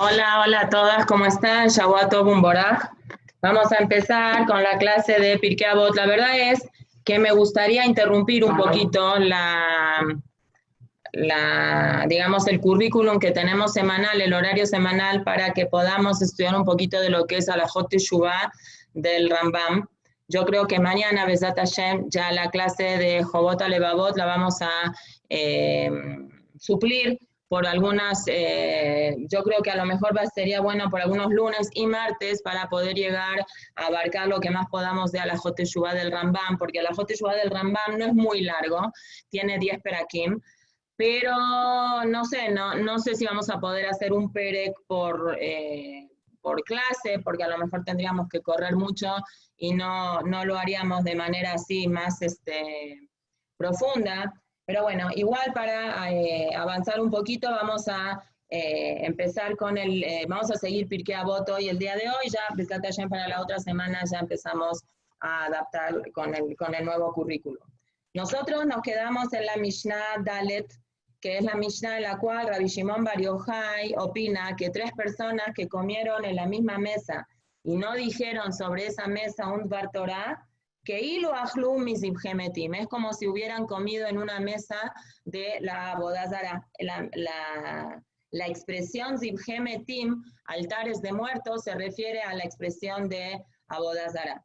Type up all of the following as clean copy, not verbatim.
Hola, hola a todas, ¿cómo están? Shabbat Tov Umboraj. Vamos a empezar con la clase de Pirkei Avot. La verdad es que me gustaría interrumpir un poquito digamos, el currículum que tenemos semanal, el horario semanal, para que podamos estudiar un poquito de lo que es Alajot Teshuvah del Rambam. Yo creo que mañana, Bezat Hashem, ya la clase de Jobot Alevavot la vamos a suplir por algunas, yo creo que a lo mejor sería bueno por algunos lunes y martes para poder llegar a abarcar lo que más podamos de Alajot Teshuvah del Rambam, porque Alajot Teshuvah del Rambam no es muy largo, tiene 10 perakim, pero no sé si vamos a poder hacer un perec por clase, porque a lo mejor tendríamos que correr mucho y no lo haríamos de manera así más profunda. Pero bueno, igual para avanzar un poquito vamos a empezar vamos a seguir Pirkei Avot hoy, el día de hoy, ya Bezat Hashem para la otra semana ya empezamos a adaptar con el nuevo currículo. Nosotros nos quedamos en la Mishnah Dalet, que es la Mishnah en la cual Rabbi Shimon Bar Yochai opina que 3 personas que comieron en la misma mesa y no dijeron sobre esa mesa un Dvar Torah, que ilu achlu mizibhemetim, es como si hubieran comido en una mesa de la Abodazara. La expresión zibhemetim, altares de muertos, se refiere a la expresión de Abodazara.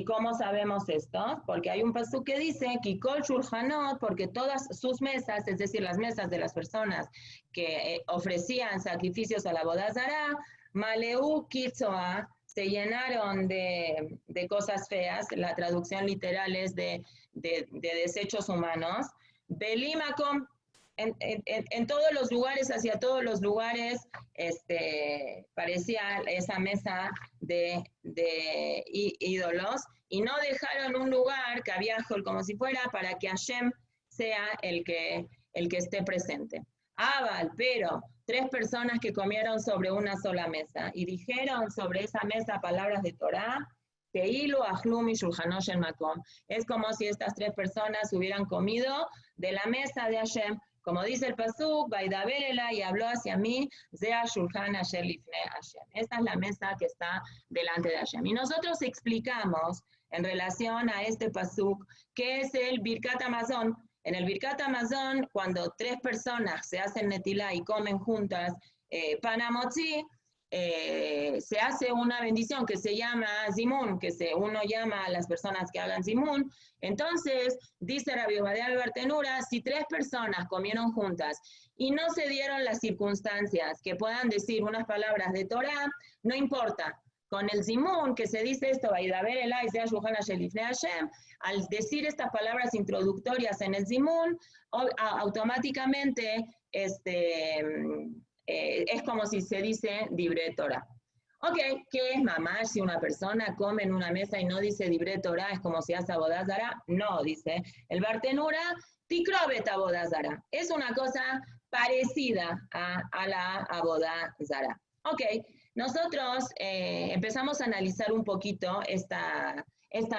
¿Cómo sabemos esto? Porque hay un pasuk que dice, Kikol Shulchanot, porque todas sus mesas, es decir, las mesas de las personas que ofrecían sacrificios a la Abodazara, Maleu Kitzoa, se llenaron de cosas feas, la traducción literal es de desechos humanos. Belimakom, en todos los lugares, hacia todos los lugares, parecía esa mesa de ídolos, y no dejaron un lugar que había como si fuera para que Hashem sea el que esté presente. Abal, pero 3 personas que comieron sobre una sola mesa y dijeron sobre esa mesa palabras de Torah, Teilu, Ahlum y Shulchanosh el Makom. Es como si estas 3 personas hubieran comido de la mesa de Hashem. Como dice el pasuk, Vaidaberela, y habló hacia mí, Zea Shulchan Asher Lifne Hashem. Esta es la mesa que está delante de Hashem. Y nosotros explicamos en relación a este pasuk qué es el Birkat Hamazon. En el Birkat Hamazon, cuando 3 personas se hacen netilá y comen juntas panamotzi, se hace una bendición que se llama Zimun, uno llama a las personas que hagan Zimun. Entonces, dice Rabbi Obadia Bartenura, si 3 personas comieron juntas y no se dieron las circunstancias que puedan decir unas palabras de Torah, no importa. Con el Zimun, que se dice esto, al decir estas palabras introductorias en el Zimun, automáticamente es como si se dice Dibre Torah. Ok, ¿qué es mamash? Si una persona come en una mesa y no dice Dibre Torah, es como si hace Abodazara. No, dice el Bartenura, Tikrobet Abodazara. Es una cosa parecida a la Abodazara. Ok, nosotros empezamos a analizar un poquito esta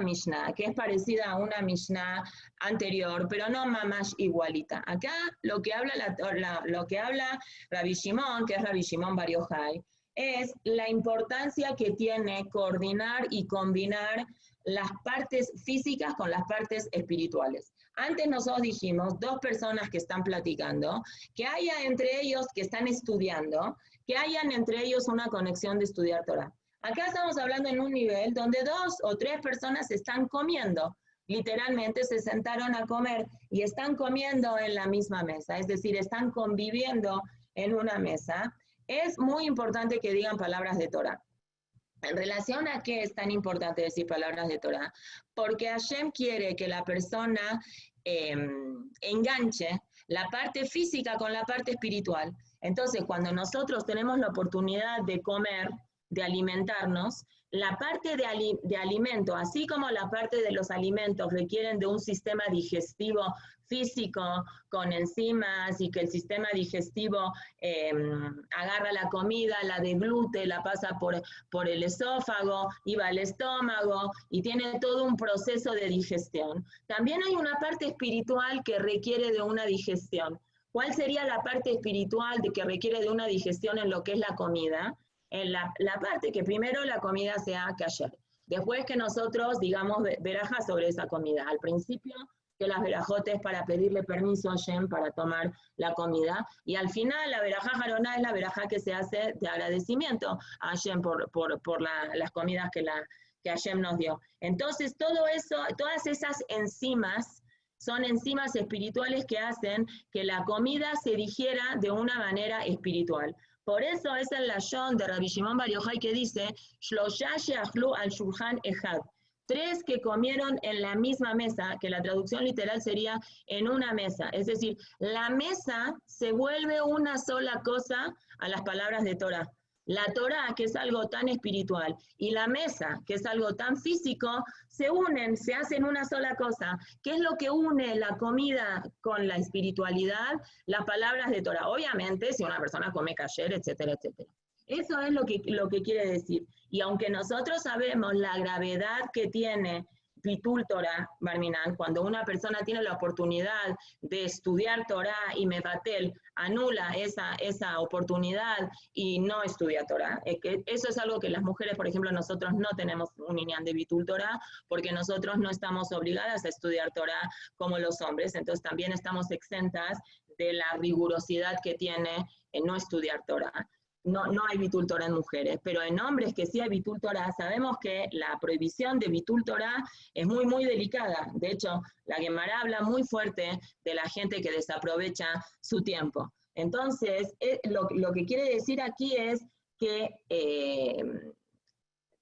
Mishnah, que es parecida a una Mishnah anterior, pero no mamash igualita. Acá lo que habla Rabbi Shimon, que es Rabbi Shimon Bar Yochai, es la importancia que tiene coordinar y combinar las partes físicas con las partes espirituales. Antes nosotros dijimos 2 personas que están platicando, que haya entre ellos que están estudiando, que hayan entre ellos una conexión de estudiar Torah. Acá estamos hablando en un nivel donde 2 o 3 personas están comiendo. Literalmente se sentaron a comer y están comiendo en la misma mesa, es decir, están conviviendo en una mesa. Es muy importante que digan palabras de Torah. En relación a qué es tan importante decir palabras de Torah, porque Hashem quiere que la persona enganche la parte física con la parte espiritual. Entonces, cuando nosotros tenemos la oportunidad de comer, de alimentarnos, la parte de alimento, así como la parte de los alimentos requieren de un sistema digestivo físico con enzimas y que el sistema digestivo agarra la comida, la deglute, la pasa por el esófago y va al estómago y tiene todo un proceso de digestión. También hay una parte espiritual que requiere de una digestión. ¿Cuál sería la parte espiritual de que requiere de una digestión en lo que es la comida? En la parte que primero la comida sea kasher. Después que nosotros digamos verajá sobre esa comida. Al principio que las verajotes para pedirle permiso a Hashem para tomar la comida. Y al final la verajá jaroná es la verajá que se hace de agradecimiento a Hashem por las comidas que Hashem nos dio. Entonces todo eso, todas esas enzimas, son enzimas espirituales que hacen que la comida se digiera de una manera espiritual. Por eso es el lashon de Rabbi Shimon Bar Yochai que dice, Shlosha she'achlu al shulchan echad. 3 que comieron en la misma mesa, que la traducción literal sería en una mesa. Es decir, la mesa se vuelve una sola cosa a las palabras de Torah. La Torah, que es algo tan espiritual, y la mesa, que es algo tan físico, se unen, se hacen una sola cosa. ¿Qué es lo que une la comida con la espiritualidad? Las palabras de Torah. Obviamente, si una persona come kasher, etcétera, etcétera. Eso es lo que quiere decir. Y aunque nosotros sabemos la gravedad que tiene Bitul Torah, Barminan, cuando una persona tiene la oportunidad de estudiar Torah y Mevatel anula esa oportunidad y no estudia Torah, que eso es algo que las mujeres, por ejemplo, nosotros no tenemos un inyan de Bitul Torah porque nosotros no estamos obligadas a estudiar Torah como los hombres, entonces también estamos exentas de la rigurosidad que tiene en no estudiar Torah. No hay Bitul Torah en mujeres, pero en hombres que sí hay Bitul Torah, sabemos que la prohibición de Bitul Torah es muy, muy delicada. De hecho, la Gemara habla muy fuerte de la gente que desaprovecha su tiempo. Entonces, lo que quiere decir aquí es que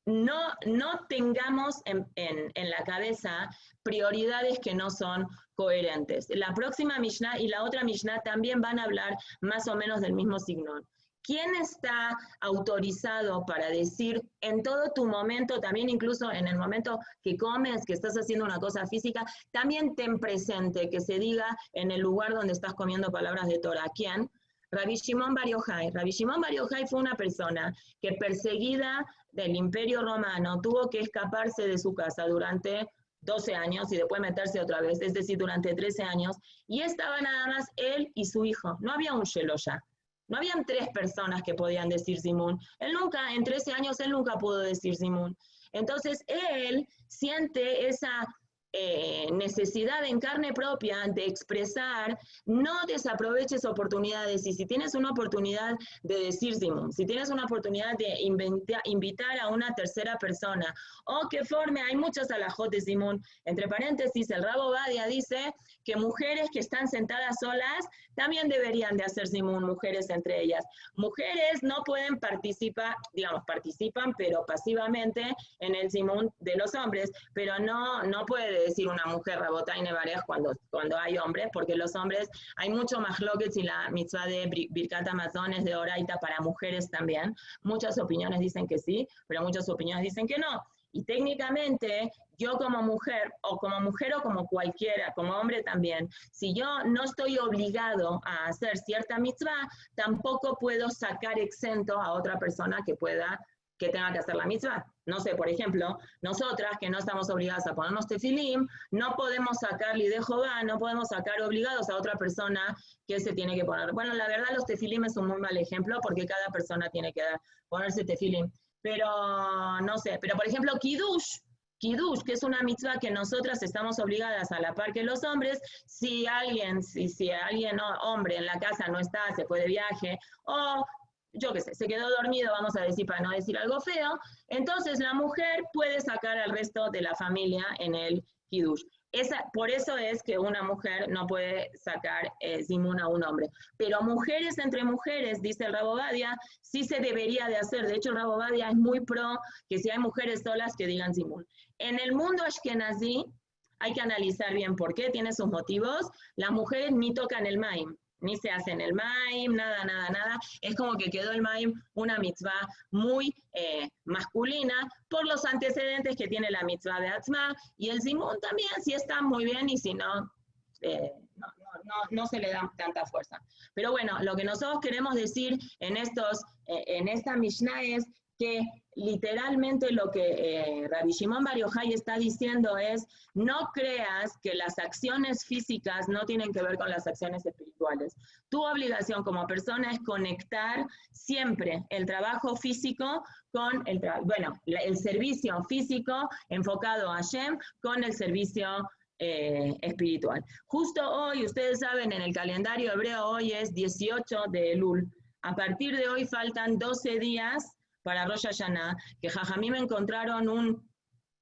no tengamos en la cabeza prioridades que no son coherentes. La próxima Mishnah y la otra Mishnah también van a hablar más o menos del mismo signo. ¿Quién está autorizado para decir en todo tu momento, también incluso en el momento que comes, que estás haciendo una cosa física, también ten presente que se diga en el lugar donde estás comiendo palabras de Torah? ¿Quién? Rabbi Shimon Bar Yochai. Rabbi Shimon Bar Yochai fue una persona que perseguida del Imperio Romano tuvo que escaparse de su casa durante 12 años y después meterse otra vez, es decir, durante 13 años, y estaba nada más él y su hijo. No había un Sheloshá. No habían 3 personas que podían decir Simón. En 13 años, él nunca pudo decir Simón. Entonces, él siente esa necesidad en carne propia de expresar, no desaproveches oportunidades. Y si tienes una oportunidad de decir Simón, si tienes una oportunidad de invitar a una tercera persona, o que forme, hay muchos alajot de Simón, entre paréntesis, el Rab Ovadia dice que mujeres que están sentadas solas también deberían de hacer Simón, mujeres entre ellas. Mujeres no pueden participar, participan, pero pasivamente en el Simón de los hombres, pero no puede decir una mujer Rabotay Nevarej cuando hay hombres, porque los hombres, hay mucho más loquets y la mitzvah de Birkat Hamazon es de Oraita para mujeres también. Muchas opiniones dicen que sí, pero muchas opiniones dicen que no. Y técnicamente, yo como mujer o como cualquiera, como hombre también, si yo no estoy obligado a hacer cierta mitzvah, tampoco puedo sacar exento a otra persona que tenga que hacer la mitzvah. No sé, por ejemplo, nosotras que no estamos obligadas a ponernos tefilim, no podemos sacar lidé Jehová, no podemos sacar obligados a otra persona que se tiene que poner. Bueno, la verdad los tefilim es un muy mal ejemplo porque cada persona tiene que ponerse tefilim. Pero, no sé, pero por ejemplo, Kiddush, que es una mitzvah que nosotras estamos obligadas a la par que los hombres, si alguien hombre en la casa no está, se fue de viaje, o yo qué sé, se quedó dormido, vamos a decir, para no decir algo feo, entonces la mujer puede sacar al resto de la familia en el Kiddush. Por eso es que una mujer no puede sacar Simón a un hombre. Pero mujeres entre mujeres, dice el Rab Ovadia, sí se debería de hacer. De hecho, el Rab Ovadia es muy pro que si hay mujeres solas que digan Simón. En el mundo ashkenazí hay que analizar bien por qué, tiene sus motivos. Las mujeres ni tocan el maim, ni se hacen el maim, nada. Es como que quedó el maim una mitzvah muy masculina por los antecedentes que tiene la mitzvah de Atzma, y el Simón también, si está muy bien y si no, no se le da tanta fuerza. Pero bueno, lo que nosotros queremos decir en esta Mishnah es que literalmente lo que Rabbi Shimon Bar Yochai está diciendo es, no creas que las acciones físicas no tienen que ver con las acciones espirituales. Tu obligación como persona es conectar siempre el trabajo físico con el servicio físico enfocado a Hashem con el servicio espiritual. Justo hoy, ustedes saben, en el calendario hebreo hoy es 18 de Elul. A partir de hoy faltan 12 días para Rosh Hashanah, que Jajamim encontraron un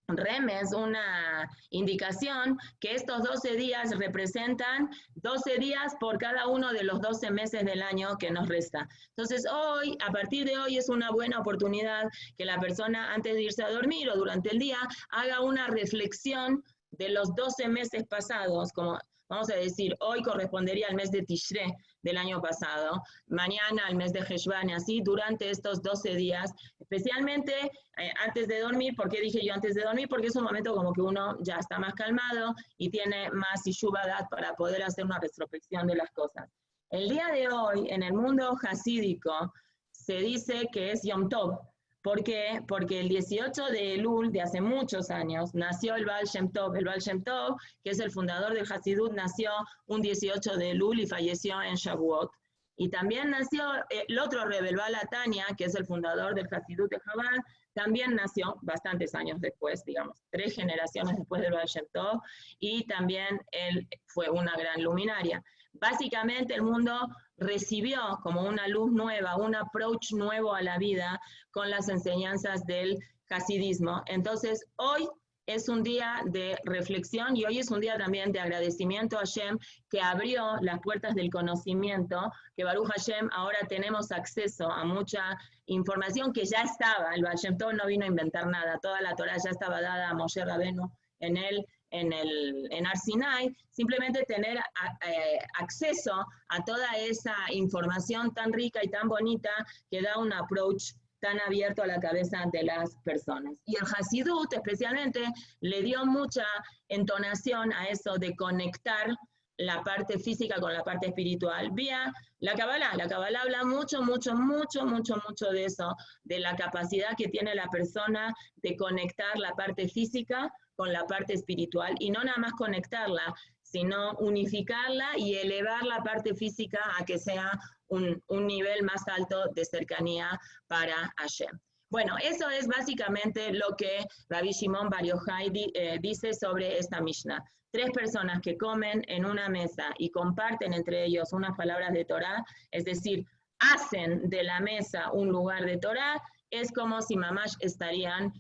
remes, una indicación que estos 12 días representan 12 días por cada uno de los 12 meses del año que nos resta. Entonces hoy, a partir de hoy, es una buena oportunidad que la persona antes de irse a dormir o durante el día haga una reflexión de los 12 meses pasados, como vamos a decir, hoy correspondería al mes de Tishré del año pasado, mañana al mes de Heshvan, así durante estos 12 días, especialmente antes de dormir. ¿Por qué dije yo antes de dormir? Porque es un momento como que uno ya está más calmado y tiene más Yishuvadat para poder hacer una retrospección de las cosas. El día de hoy, en el mundo hasídico, se dice que es Yom Tov. ¿Por qué? Porque el 18 de Elul, de hace muchos años, nació el Baal Shem Tov. El Baal Shem Tov, que es el fundador del Hasidut, nació un 18 de Elul y falleció en Shavuot. Y también nació el otro Rebbe, el Baal Atania, que es el fundador del Hasidut de Chabad, también nació bastantes años después, digamos, 3 generaciones después del Baal Shem Tov, y también él fue una gran luminaria. Básicamente el mundo recibió como una luz nueva, un approach nuevo a la vida con las enseñanzas del hasidismo. Entonces, hoy es un día de reflexión y hoy es un día también de agradecimiento a Hashem, que abrió las puertas del conocimiento, que Baruch Hashem ahora tenemos acceso a mucha información que ya estaba. El Baal Shem Tov no vino a inventar nada, toda la Torah ya estaba dada a Moshe Rabenu en Har Sinai, simplemente tener acceso a toda esa información tan rica y tan bonita que da un approach tan abierto a la cabeza de las personas. Y el Hasidut especialmente le dio mucha entonación a eso de conectar la parte física con la parte espiritual vía la Kabbalah. La Kabbalah habla mucho de eso, de la capacidad que tiene la persona de conectar la parte física con la parte espiritual, y no nada más conectarla, sino unificarla y elevar la parte física a que sea un nivel más alto de cercanía para Hashem. Bueno, eso es básicamente lo que Rabbi Shimon Bar Yochai dice sobre esta Mishnah. 3 personas que comen en una mesa y comparten entre ellos unas palabras de Torah, es decir, hacen de la mesa un lugar de Torah, es como si mamash estarían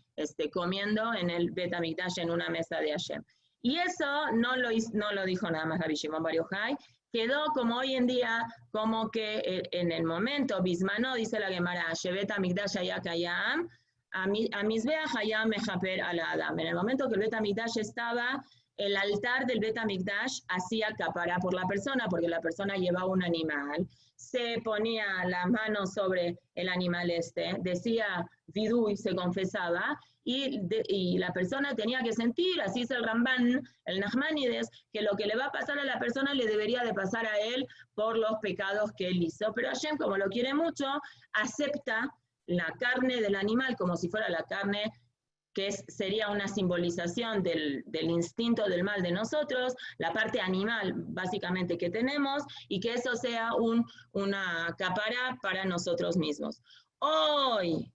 comiendo en el Bet HaMikdash en una mesa de Hashem. Y eso no lo dijo nada más Rabbi Shimon Bar Yochai, quedó como hoy en día, como que en el momento, Bismano, dice la Gemara, Shevet HaMikdash haya kayam, Amizbeach haya mechaper al Adam. En el momento que el Bet HaMikdash estaba, el altar del Bet HaMikdash hacía capará por la persona, porque la persona llevaba un animal, se ponía la mano sobre el animal decía vidú y se confesaba, y la persona tenía que sentir, así es el Ramban, el Nachmanides, que lo que le va a pasar a la persona le debería de pasar a él por los pecados que él hizo. Pero Hashem, como lo quiere mucho, acepta la carne del animal como si fuera la carne que sería una simbolización del instinto del mal de nosotros, la parte animal básicamente que tenemos, y que eso sea una capara para nosotros mismos. Hoy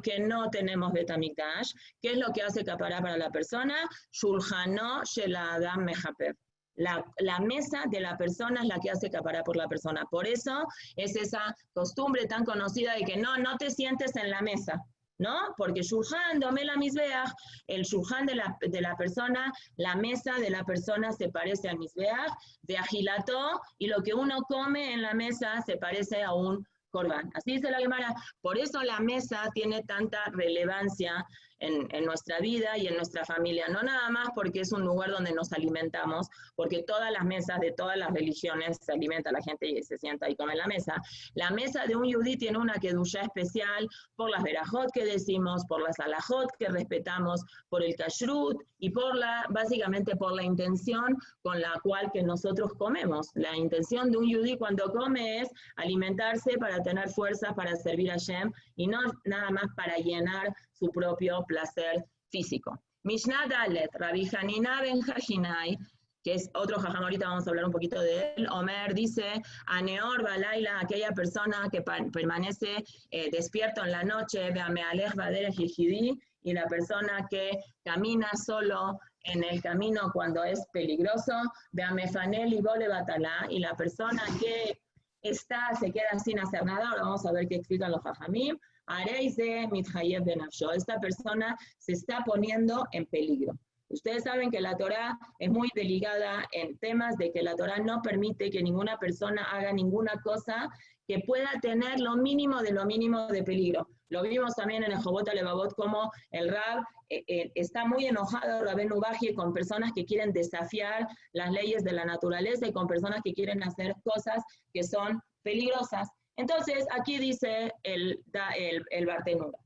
que no tenemos Bet HaMikdash, ¿qué es lo que hace capara para la persona? Shulchano shel Adam mechaper. La mesa de la persona es la que hace capara por la persona. Por eso es esa costumbre tan conocida de que no te sientes en la mesa, ¿no? Porque Shulchan domela Mizbeach, el Shulchan de la persona, la mesa de la persona se parece al Mizbeach, de Ajilató, y lo que uno come en la mesa se parece a un Corban. Así dice la Gemara. Por eso la mesa tiene tanta relevancia en nuestra vida y en nuestra familia, no nada más porque es un lugar donde nos alimentamos, porque todas las mesas de todas las religiones se alimenta la gente y se sienta y come en la mesa de un yudí tiene una kedushá especial por las verajot que decimos, por las alajot que respetamos, por el kashrut y básicamente por la intención con la cual que nosotros comemos. La intención de un yudí cuando come es alimentarse para tener fuerzas para servir a Hashem y no nada más para llenar su propio placer físico. Mishnah Dalet, Rabbi Hanina ben Hajinai, que es otro jajam, ahorita vamos a hablar un poquito de él. Omer dice, Aneor Balaila, aquella persona que permanece despierto en la noche, Beamealech Baderech Yehidi, y la persona que camina solo en el camino cuando es peligroso, Beamefanel y Bole Batalá, y la persona que se queda sin hacer nada. Ahora vamos a ver qué explican los jajamim. Areize mithayev benafsho, esta persona se está poniendo en peligro. Ustedes saben que la Torá es muy delicada en temas de que la Torá no permite que ninguna persona haga ninguna cosa que pueda tener lo mínimo de peligro. Lo vimos también en el Jobot Alevavot, como el Rab está muy enojado, Rabenu Bajie, con personas que quieren desafiar las leyes de la naturaleza y con personas que quieren hacer cosas que son peligrosas. Entonces, aquí dice el Bartenura.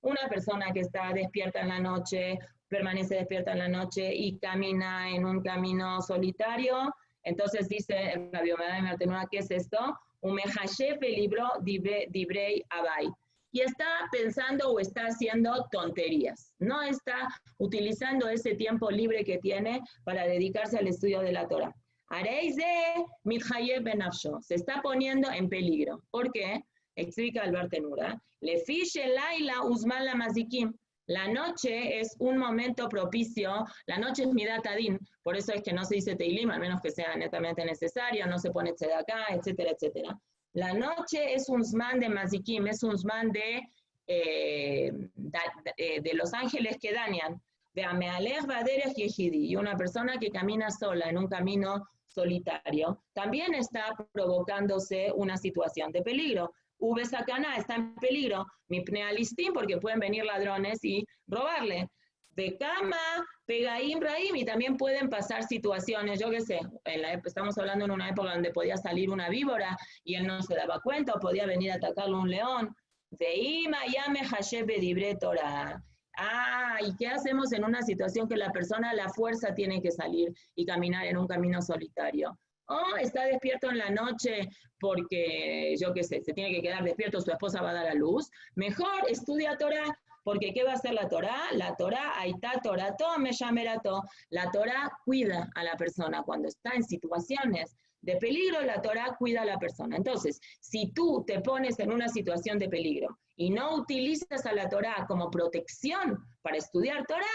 Una persona que está despierta en la noche, permanece despierta en la noche y camina en un camino solitario. Entonces dice el Rabbi Omer Bartenura, ¿qué es esto? Umehashe pelibro dibrei abai. Y está pensando o está haciendo tonterías. No está utilizando ese tiempo libre que tiene para dedicarse al estudio de la Torah. Areize mithayev benafsho. Se está poniendo en peligro. ¿Por qué? Explica el Bartenura. Lefiche laila uzman la mazikim. La noche es un momento propicio, la noche es Midat Adin, por eso es que no se dice Teilim, al menos que sea netamente necesario, no se pone Tzedaká, etcétera, etcétera. La noche es un zman de mazikim, es un zman de los ángeles que dañan, de Amealech Baderech Yehidi, y una persona que camina sola en un camino solitario, también está provocándose una situación de peligro. Sakana está en peligro, Mipnei Alistim, porque pueden venir ladrones y robarle. Bekama, Pegaim, Raim, y también pueden pasar situaciones, yo qué sé, estamos hablando en una época donde podía salir una víbora y él no se daba cuenta, o podía venir a atacarlo un león. Veima, Yame, Hashem, Bedibre, Torah. ¿Y qué hacemos en una situación que la persona a la fuerza tiene que salir y caminar en un camino solitario? Está despierto en la noche porque, yo qué sé, se tiene que quedar despierto, su esposa va a dar a luz. Mejor estudia Torah, porque ¿qué va a hacer la Torah? La Torah, Aitá Torato, me llamerato. La Torah cuida a la persona cuando está en situaciones de peligro, la Torah cuida a la persona. Entonces, si tú te pones en una situación de peligro y no utilizas a la Torah como protección para estudiar Torah,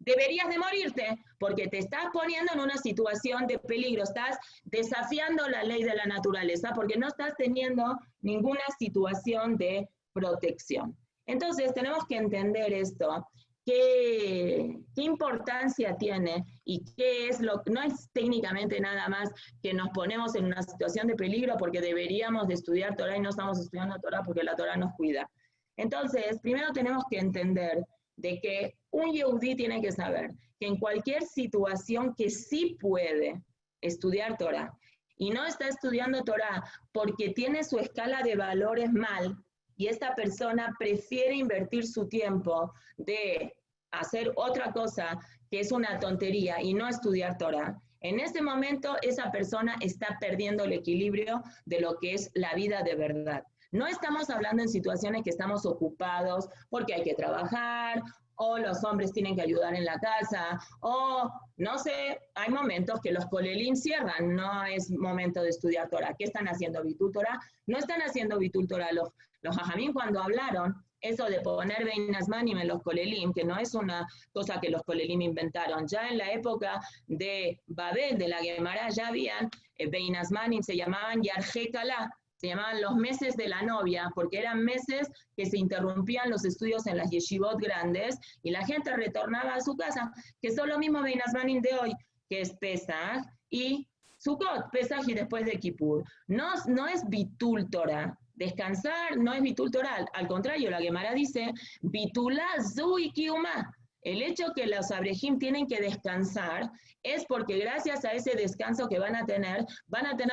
deberías de morirte, porque te estás poniendo en una situación de peligro, estás desafiando la ley de la naturaleza, porque no estás teniendo ninguna situación de protección. Entonces, tenemos que entender esto, qué importancia tiene y qué es no es técnicamente nada más que nos ponemos en una situación de peligro porque deberíamos de estudiar Torah y no estamos estudiando Torah porque la Torah nos cuida. Entonces, primero tenemos que entender de que un yehudí tiene que saber que en cualquier situación que sí puede estudiar Torah y no está estudiando Torah porque tiene su escala de valores mal y esta persona prefiere invertir su tiempo de hacer otra cosa que es una tontería y no estudiar Torah, en ese momento esa persona está perdiendo el equilibrio de lo que es la vida de verdad. No estamos hablando en situaciones que estamos ocupados porque hay que trabajar, o los hombres tienen que ayudar en la casa, o no sé, hay momentos que los kolelim cierran, no es momento de estudiar Torah. ¿Qué están haciendo Bitul Torah? No están haciendo Bitul Torah. Los jajamim cuando hablaron, eso de poner Beinasmanim en los kolelim, que no es una cosa que los kolelim inventaron, ya en la época de Babel, de la Gemara, ya habían Beinasmanim, se llamaban Yarje Kalá, se llamaban los meses de la novia, porque eran meses que se interrumpían los estudios en las yeshivot grandes y la gente retornaba a su casa, que son lo mismo Beinasmanim de hoy, que es Pesach y Sukkot, Pesaj y después de Kippur. No es Bitul Torah. Descansar no es Bitul Torah. Al contrario, la Gemara dice, Bitulá Zui Kiumá. El hecho que los abrejim tienen que descansar es porque gracias a ese descanso que van a tener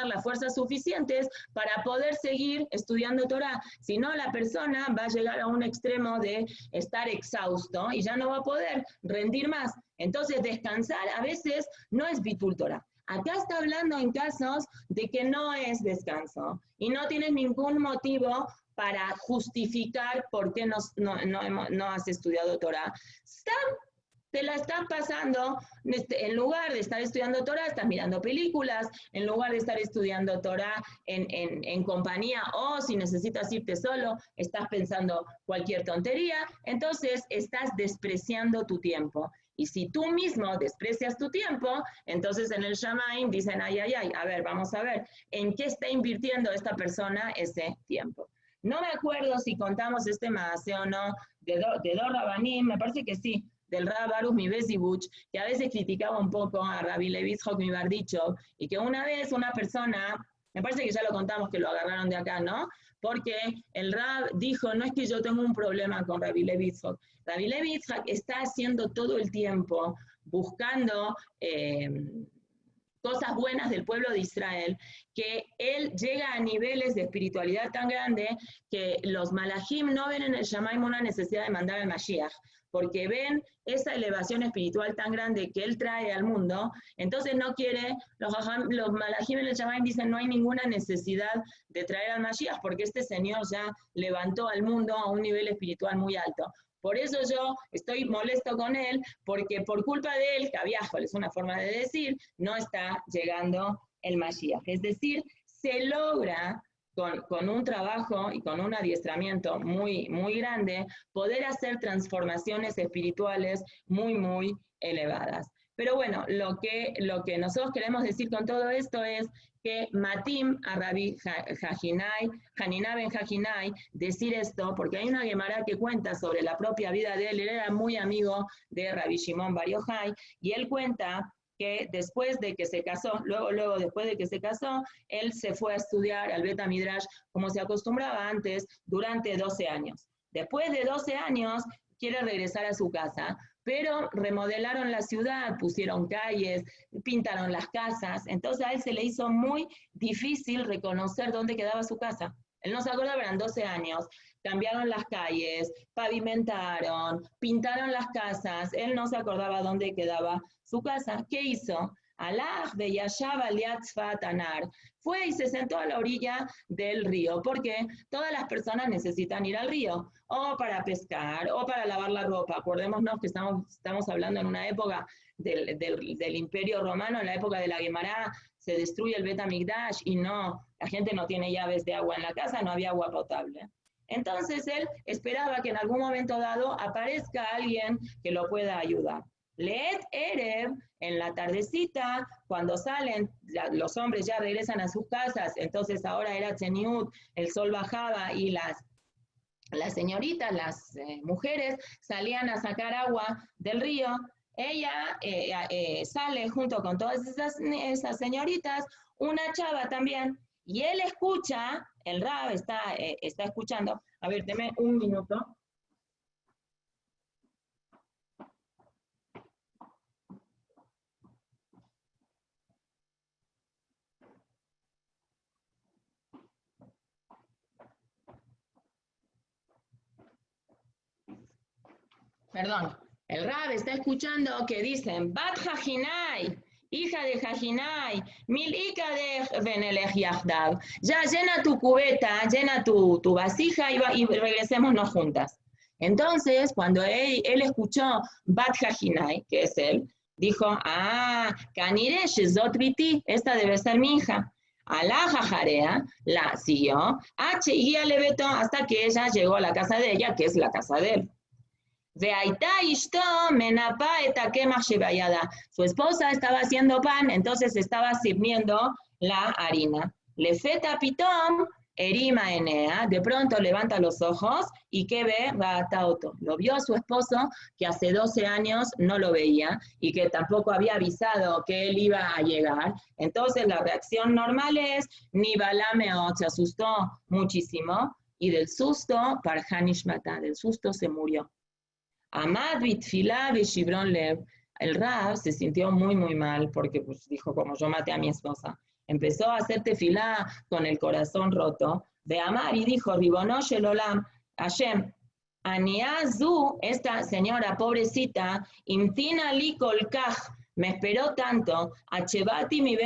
las fuerzas suficientes para poder seguir estudiando Torah. Si no, la persona va a llegar a un extremo de estar exhausto y ya no va a poder rendir más. Entonces, descansar a veces no es bitul Torah. Acá está hablando en casos de que no es descanso y no tienes ningún motivo para justificar por qué no has estudiado Torah. Te la estás pasando, en lugar de estar estudiando Torah, estás mirando películas, en lugar de estar estudiando Torah en compañía, o si necesitas irte solo, estás pensando cualquier tontería, entonces estás despreciando tu tiempo. Y si tú mismo desprecias tu tiempo, entonces en el Shamaim dicen, ay, a ver, vamos a ver, ¿en qué está invirtiendo esta persona ese tiempo? No me acuerdo si contamos este maase o no, de dos Rabanim, me parece que sí, del Rab Baruch Mibesibuch, que a veces criticaba un poco a Rabbi Levi Yitzchok Mibardichov, y que una vez una persona, me parece que ya lo contamos, que lo agarraron de acá, ¿no? Porque el Rab dijo, no es que yo tengo un problema con Rabbi Levi Yitzchok. Rabbi Levi Yitzchok está haciendo todo el tiempo, buscando cosas buenas del pueblo de Israel, que él llega a niveles de espiritualidad tan grande que los malajim no ven en el Shamaim una necesidad de mandar al Mashiach, porque ven esa elevación espiritual tan grande que él trae al mundo, entonces no quiere, los malajim en el Shamaim dicen no hay ninguna necesidad de traer al Mashiach, porque este señor ya levantó al mundo a un nivel espiritual muy alto. Por eso yo estoy molesto con él, porque por culpa de él, cabiajol, es una forma de decir, no está llegando el Mashiach. Es decir, se logra con un trabajo y con un adiestramiento muy, muy grande, poder hacer transformaciones espirituales muy, muy elevadas. Pero bueno, lo que nosotros queremos decir con todo esto es que Matim a Rabbi Hanina ben Hajinai decir esto, porque hay una Gemara que cuenta sobre la propia vida de él. Él era muy amigo de Rabbi Shimon Bar Yochai, y él cuenta que después de que se casó, luego después de que se casó, él se fue a estudiar al Bet Midrash como se acostumbraba antes durante 12 años. Después de 12 años quiere regresar a su casa, pero remodelaron la ciudad, pusieron calles, pintaron las casas, entonces a él se le hizo muy difícil reconocer dónde quedaba su casa. Él no se acordaba, eran 12 años, cambiaron las calles, pavimentaron, pintaron las casas, él no se acordaba dónde quedaba su casa. ¿Qué hizo? Alaj de Yashab Aliat Tzfat Anar. Fue y se sentó a la orilla del río, porque todas las personas necesitan ir al río, o para pescar, o para lavar la ropa. Acordémonos que estamos hablando en una época del Imperio Romano, en la época de la Guemará, se destruye el Bet Hamikdash y la gente no tiene llaves de agua en la casa, no había agua potable. Entonces él esperaba que en algún momento dado aparezca alguien que lo pueda ayudar. Leet Erev, en la tardecita, cuando salen, los hombres ya regresan a sus casas, entonces ahora era Tzeniut, el sol bajaba y las señoritas, las mujeres, salían a sacar agua del río. Ella sale junto con todas esas señoritas, una chava también, y él escucha, el Rab está escuchando. A ver, deme un minuto. Perdón, el Rab está escuchando que dicen, Bat Hajinai, hija de Hajinai, Milika de Benelech Yahdav, ya llena tu cubeta, llena tu vasija y regresémonos juntas. Entonces, cuando él escuchó Bat Hajinai, que es él, dijo, Kanire Shezot Biti, esta debe ser mi hija. Alaja Jarea la siguió, y Lebeto, hasta que ella llegó a la casa de ella, que es la casa de él. Su esposa estaba haciendo pan, entonces estaba sirviendo la harina. Lefeta pitom, Erima Enea, de pronto levanta los ojos y ¿qué ve? Va a Tauto. Lo vio a su esposo que hace 12 años no lo veía y que tampoco había avisado que él iba a llegar. Entonces la reacción normal es, ni Balameo se asustó muchísimo y del susto, Parhanish Mata, del susto se murió. Amad Bitfila Beshibron Lev, el Rab se sintió muy, muy mal porque pues, dijo, como yo maté a mi esposa. Empezó a hacer tefilá con el corazón roto, de amar y dijo, Ribono Shelolam, Hashem, Aniazu, esta señora pobrecita, Imtina li kolkaj, me esperó tanto, Acheshafti mi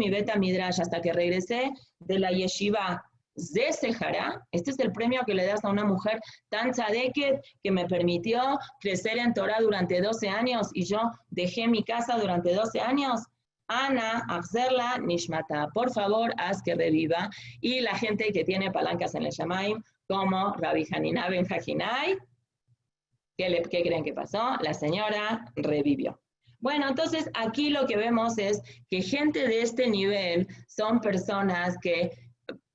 beta midrash, hasta que regresé de la yeshiva. De Sehara, este es el premio que le das a una mujer tan tzadeket que me permitió crecer en Torah durante 12 años y yo dejé mi casa durante 12 años. Ana, Afzerla, Nishmata, por favor, haz que reviva. Y la gente que tiene palancas en el Shamaim, como Rabbi Hanina Ben Hajinai, ¿qué creen que pasó? La señora revivió. Bueno, entonces aquí lo que vemos es que gente de este nivel son personas que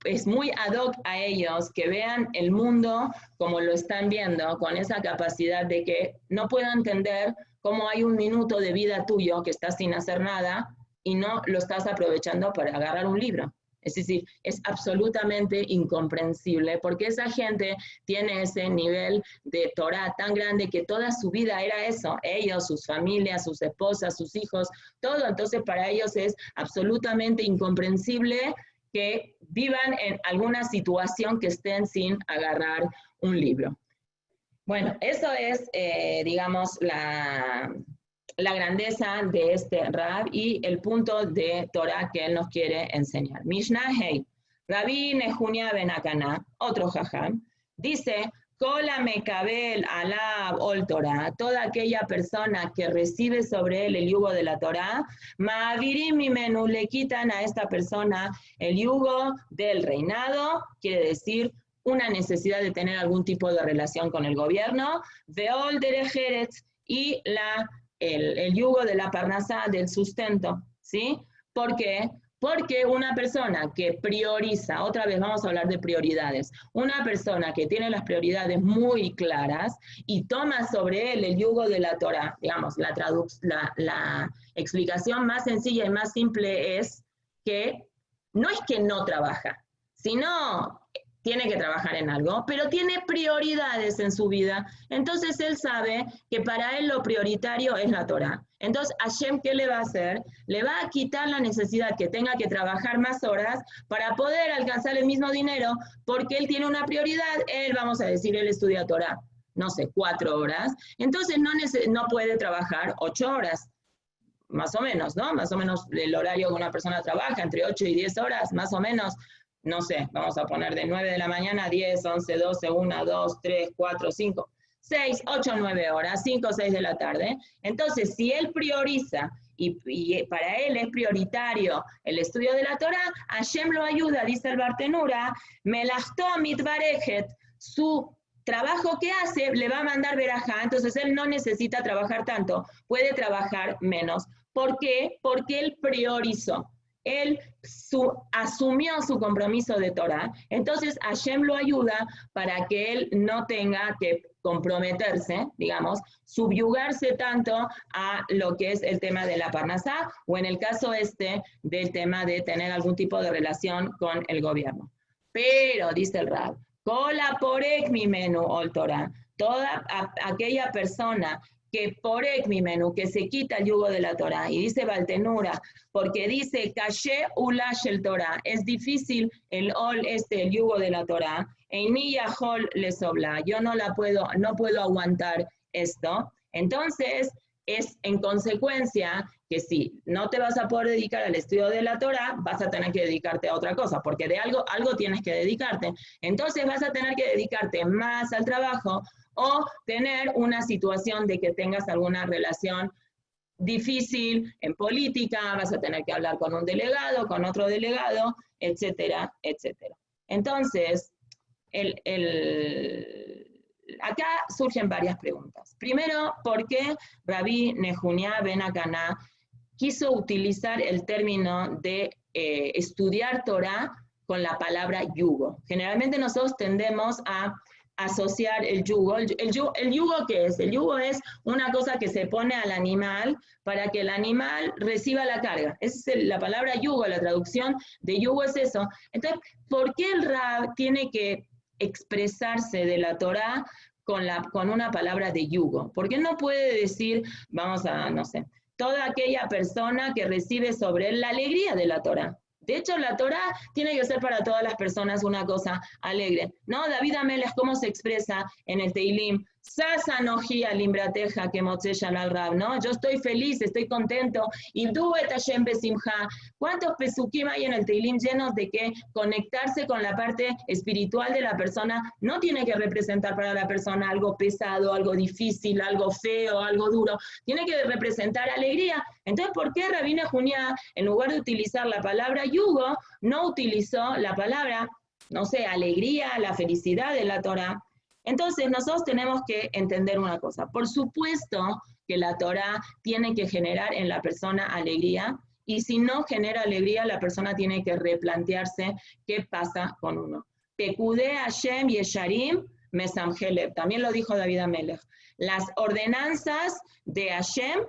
es muy ad hoc a ellos que vean el mundo como lo están viendo, con esa capacidad de que no puedo entender cómo hay un minuto de vida tuyo que estás sin hacer nada y no lo estás aprovechando para agarrar un libro. Es decir, es absolutamente incomprensible porque esa gente tiene ese nivel de Torah tan grande que toda su vida era eso, ellos, sus familias, sus esposas, sus hijos, todo. Entonces para ellos es absolutamente incomprensible que vivan en alguna situación que estén sin agarrar un libro. Bueno, eso es, digamos, la grandeza de este Rab y el punto de Torah que él nos quiere enseñar. Mishnah Hey, Rabbi Nehunia Ben Akana, otro jajam, dice, Kola Mekabel Alab Ol Torah, toda aquella persona que recibe sobre él el yugo de la Torah, Ma'avirim Mimenu, le quitan a esta persona el yugo del reinado, quiere decir una necesidad de tener algún tipo de relación con el gobierno, Veol Derejeretz, y el yugo de la parnasá, del sustento, ¿sí? ¿Por qué? Porque una persona que prioriza, otra vez vamos a hablar de prioridades, una persona que tiene las prioridades muy claras y toma sobre él el yugo de la Torah, digamos, la explicación más sencilla y más simple es que no es que no trabaja, sino tiene que trabajar en algo, pero tiene prioridades en su vida. Entonces él sabe que para él lo prioritario es la Torah. Entonces Hashem, ¿qué le va a hacer? Le va a quitar la necesidad que tenga que trabajar más horas para poder alcanzar el mismo dinero, porque él tiene una prioridad. Él, vamos a decir, él estudia Torah, no sé, 4 horas. Entonces no puede trabajar 8 horas. Más o menos, ¿no? Más o menos el horario que una persona trabaja, entre 8 y 10 horas, más o menos. No sé, vamos a poner de 9 de la mañana a 10, 11, 12, 1, 2, 3, 4, 5, 6, 8, 9 horas, 5, 6 de la tarde. Entonces, si él prioriza y para él es prioritario el estudio de la Torah, Hashem lo ayuda, dice el Bartenura, Melachto mitbarejet, su trabajo que hace le va a mandar verajá, entonces él no necesita trabajar tanto, puede trabajar menos. ¿Por qué? Porque él priorizó. Él asumió su compromiso de Torah, entonces Hashem lo ayuda para que él no tenga que comprometerse, digamos, subyugarse tanto a lo que es el tema de la parnasá, o en el caso del tema de tener algún tipo de relación con el gobierno. Pero, dice el Rab, Kola porek mi menú ol Torah, toda aquella persona que porek mi menú, que se quita el yugo de la Torah, y dice Baltenura, porque dice, Kashe ulash el Torah, es difícil el yugo de la Torah, Eini yahol le sobla, yo no puedo aguantar esto, entonces es en consecuencia que si no te vas a poder dedicar al estudio de la Torah, vas a tener que dedicarte a otra cosa, porque de algo tienes que dedicarte, entonces vas a tener que dedicarte más al trabajo, o tener una situación de que tengas alguna relación difícil en política, vas a tener que hablar con un delegado, con otro delegado, etcétera, etcétera. Entonces, acá surgen varias preguntas. Primero, ¿por qué Rabbi Nehunia Ben Akana quiso utilizar el término de estudiar Torah con la palabra yugo. Generalmente nosotros tendemos a asociar el yugo. ¿El yugo qué es? El yugo es una cosa que se pone al animal para que el animal reciba la carga. Esa es la palabra yugo, la traducción de yugo es eso. Entonces, ¿por qué el Rab tiene que expresarse de la Torá con una palabra de yugo? ¿Por qué no puede decir, vamos a, no sé, toda aquella persona que recibe sobre él la alegría de la Torá? De hecho, la Torá tiene que ser para todas las personas una cosa alegre. ¿No? David Amelech, ¿cómo se expresa en el Teilim? Sasa noji alimbrateja que motzeshan al Rab, ¿no? Yo estoy feliz, estoy contento. Y du et Hashem besimcha. ¿Cuántos pesukim hay en el Teilim llenos de que conectarse con la parte espiritual de la persona no tiene que representar para la persona algo pesado, algo difícil, algo feo, algo duro? Tiene que representar alegría. Entonces, ¿por qué Rabbi Nehunya, en lugar de utilizar la palabra yugo, no utilizó la palabra, no sé, alegría, la felicidad de la Torá? Entonces, nosotros tenemos que entender una cosa. Por supuesto que la Torá tiene que generar en la persona alegría, y si no genera alegría, la persona tiene que replantearse qué pasa con uno. Pekudei Hashem Yesharim Mesamheleb. También lo dijo David Amelech. Las ordenanzas de Hashem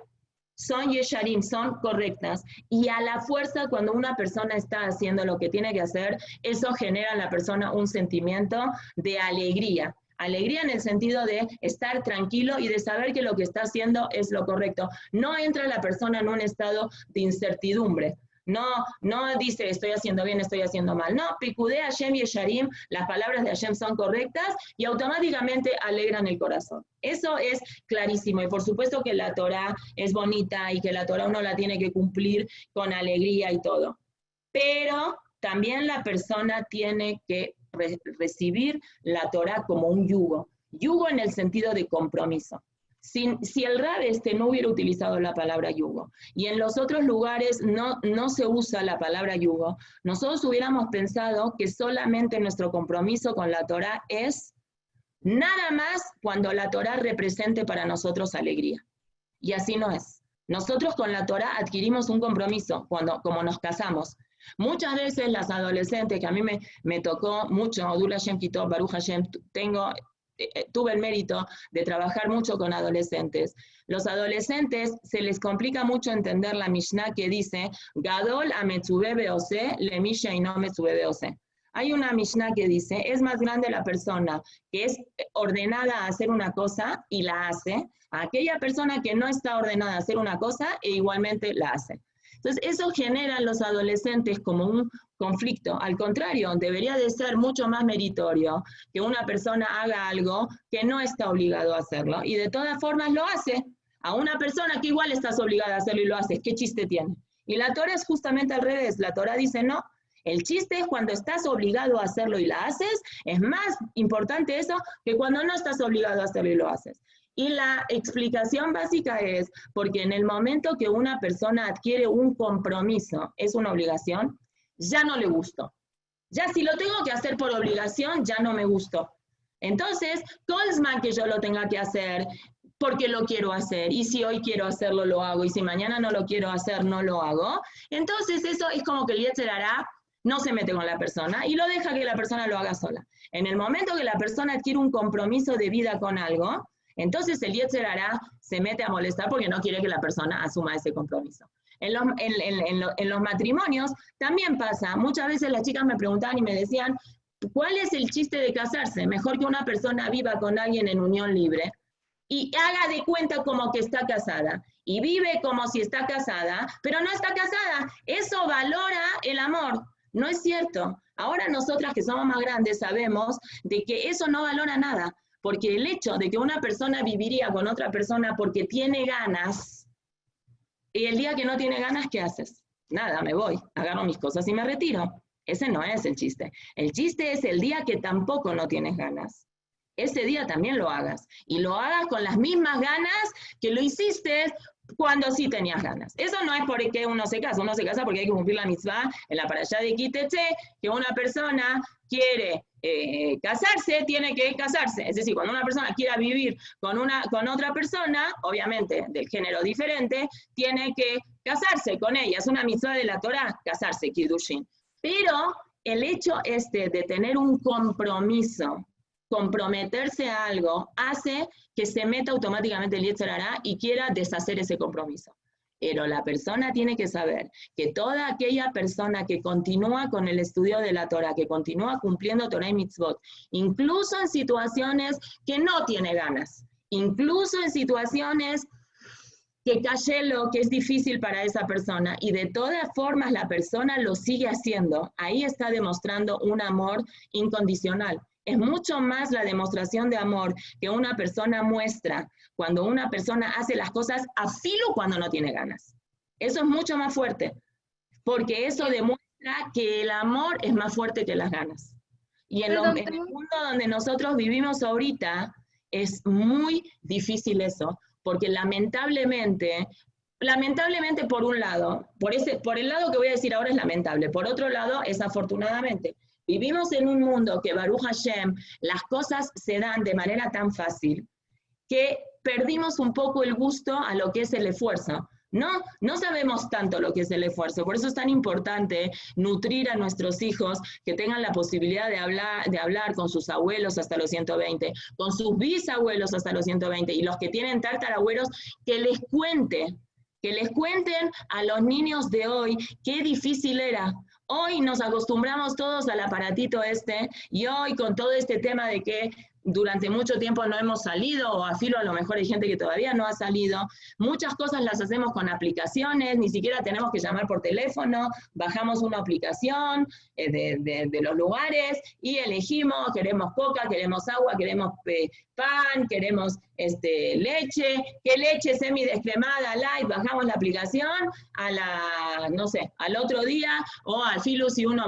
son Yesharim, son correctas. Y a la fuerza, cuando una persona está haciendo lo que tiene que hacer, eso genera en la persona un sentimiento de alegría. Alegría en el sentido de estar tranquilo y de saber que lo que está haciendo es lo correcto. No entra la persona en un estado de incertidumbre. No dice estoy haciendo bien, estoy haciendo mal. No, Pekudei Hashem Yesharim, las palabras de Hashem son correctas y automáticamente alegran el corazón. Eso es clarísimo. Y por supuesto que la Torá es bonita y que la Torá uno la tiene que cumplir con alegría y todo. Pero también la persona tiene que recibir la Torá como un yugo en el sentido de compromiso. Si el Rab no hubiera utilizado la palabra yugo y en los otros lugares no se usa la palabra yugo, nosotros hubiéramos pensado que solamente nuestro compromiso con la Torá es nada más cuando la Torá represente para nosotros alegría. Y así no es. Nosotros con la Torá adquirimos un compromiso como nos casamos. Muchas veces las adolescentes, que a mí me tocó mucho, Odul Hashem Kitov, Baruch Hashem, tuve el mérito de trabajar mucho con adolescentes. Los adolescentes se les complica mucho entender la Mishnah que dice, Gadol ametzube beose, le misha y no metzube beose. Hay una Mishnah que dice, es más grande la persona que es ordenada a hacer una cosa y la hace, a aquella persona que no está ordenada a hacer una cosa e igualmente la hace. Entonces, eso genera en los adolescentes como un conflicto. Al contrario, debería de ser mucho más meritorio que una persona haga algo que no está obligado a hacerlo y de todas formas lo hace. A una persona que igual estás obligada a hacerlo y lo haces, ¿qué chiste tiene? Y la Torá es justamente al revés. La Torá dice, no, el chiste es cuando estás obligado a hacerlo y la haces, es más importante eso que cuando no estás obligado a hacerlo y lo haces. Y la explicación básica es porque en el momento que una persona adquiere un compromiso, es una obligación, ya no le gustó. Ya si lo tengo que hacer por obligación, ya no me gustó. Entonces, Colsman que yo lo tenga que hacer porque lo quiero hacer, y si hoy quiero hacerlo, lo hago, y si mañana no lo quiero hacer, no lo hago. Entonces eso es como que el Yetzer Hará no se mete con la persona y lo deja que la persona lo haga sola. En el momento que la persona adquiere un compromiso de vida con algo, entonces el Yetzer Hará se mete a molestar porque no quiere que la persona asuma ese compromiso. En los matrimonios también pasa. Muchas veces las chicas me preguntaban y me decían, ¿cuál es el chiste de casarse? Mejor que una persona viva con alguien en unión libre y haga de cuenta como que está casada y vive como si está casada, pero no está casada. Eso valora el amor. No es cierto. Ahora nosotras que somos más grandes sabemos de que eso no valora nada. Porque el hecho de que una persona viviría con otra persona porque tiene ganas, y el día que no tiene ganas, ¿qué haces? Nada, me voy, agarro mis cosas y me retiro. Ese no es el chiste. El chiste es el día que tampoco no tienes ganas. Ese día también lo hagas. Y lo hagas con las mismas ganas que lo hiciste cuando sí tenías ganas. Eso no es porque uno se casa porque hay que cumplir la mitzvah en la parashá de Kitetse, que una persona quiere casarse, tiene que casarse. Es decir, cuando una persona quiera vivir con otra persona, obviamente del género diferente, tiene que casarse con ella. Es una mitzvah de la Torá, casarse, Kiddushin. Pero el hecho de tener un compromiso, comprometerse a algo, hace que se meta automáticamente el Yetzer Hará y quiera deshacer ese compromiso. Pero la persona tiene que saber que toda aquella persona que continúa con el estudio de la Torah, que continúa cumpliendo Torah y Mitzvot, incluso en situaciones que no tiene ganas, incluso en situaciones que lo que es difícil para esa persona, y de todas formas la persona lo sigue haciendo, ahí está demostrando un amor incondicional. Es mucho más la demostración de amor que una persona muestra cuando una persona hace las cosas a filo cuando no tiene ganas. Eso es mucho más fuerte, porque eso demuestra que el amor es más fuerte que las ganas. Y en el mundo donde nosotros vivimos ahorita es muy difícil eso, porque lamentablemente por un lado, por el lado que voy a decir ahora es lamentable, por otro lado es afortunadamente. Vivimos en un mundo que, Baruch Hashem, las cosas se dan de manera tan fácil que perdimos un poco el gusto a lo que es el esfuerzo. No sabemos tanto lo que es el esfuerzo, por eso es tan importante nutrir a nuestros hijos que tengan la posibilidad de hablar con sus abuelos hasta los 120, con sus bisabuelos hasta los 120, y los que tienen tatarabuelos, que les cuenten a los niños de hoy qué difícil era. Hoy nos acostumbramos todos al aparatito y hoy con todo este tema de que durante mucho tiempo no hemos salido, o a filo a lo mejor hay gente que todavía no ha salido, muchas cosas las hacemos con aplicaciones, ni siquiera tenemos que llamar por teléfono, bajamos una aplicación de los lugares y elegimos, queremos coca, queremos agua, queremos pan, queremos leche, ¿qué leche semidescremada, light? Bajamos la aplicación al otro día, o al filo si uno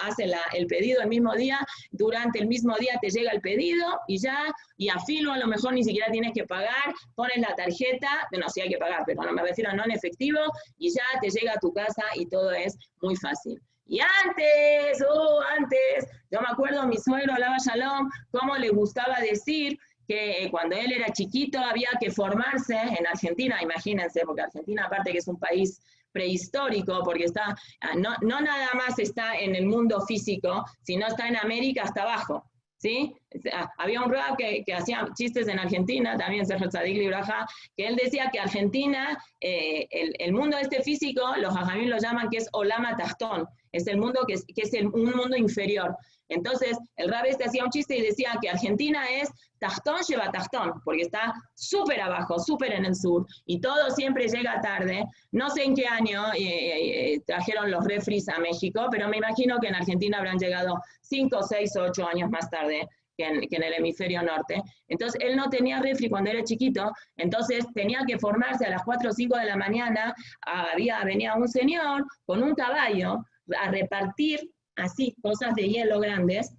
hace el pedido el mismo día, durante el mismo día te llega el pedido y a filo a lo mejor ni siquiera tienes que pagar, pones la tarjeta, bueno, sí hay que pagar, pero no me refiero no en efectivo, y ya te llega a tu casa y todo es muy fácil. Y antes, yo me acuerdo mi suegro, Alaba Shalom, cómo le gustaba decir que cuando él era chiquito había que formarse en Argentina, imagínense, porque Argentina aparte que es un país prehistórico, porque no nada más está en el mundo físico, sino está en América hasta abajo. ¿Sí? Había un rap que hacía chistes en Argentina, también Sergio Tzadik Libraja, que él decía que Argentina, el mundo físico, los jajamim lo llaman que es Olama Tachtón, es el mundo que es un mundo inferior. Entonces, el rap hacía un chiste y decía que Argentina es Tachtón lleva Tachtón, porque está súper abajo, súper en el sur, y todo siempre llega tarde. No sé en qué año trajeron los refris a México, pero me imagino que en Argentina habrán llegado 5, 6 o 8 años más tarde que en el hemisferio norte. Entonces, él no tenía refri cuando era chiquito, entonces tenía que formarse a las 4 o 5 de la mañana, venía un señor con un caballo a repartir así cosas de hielo grandes,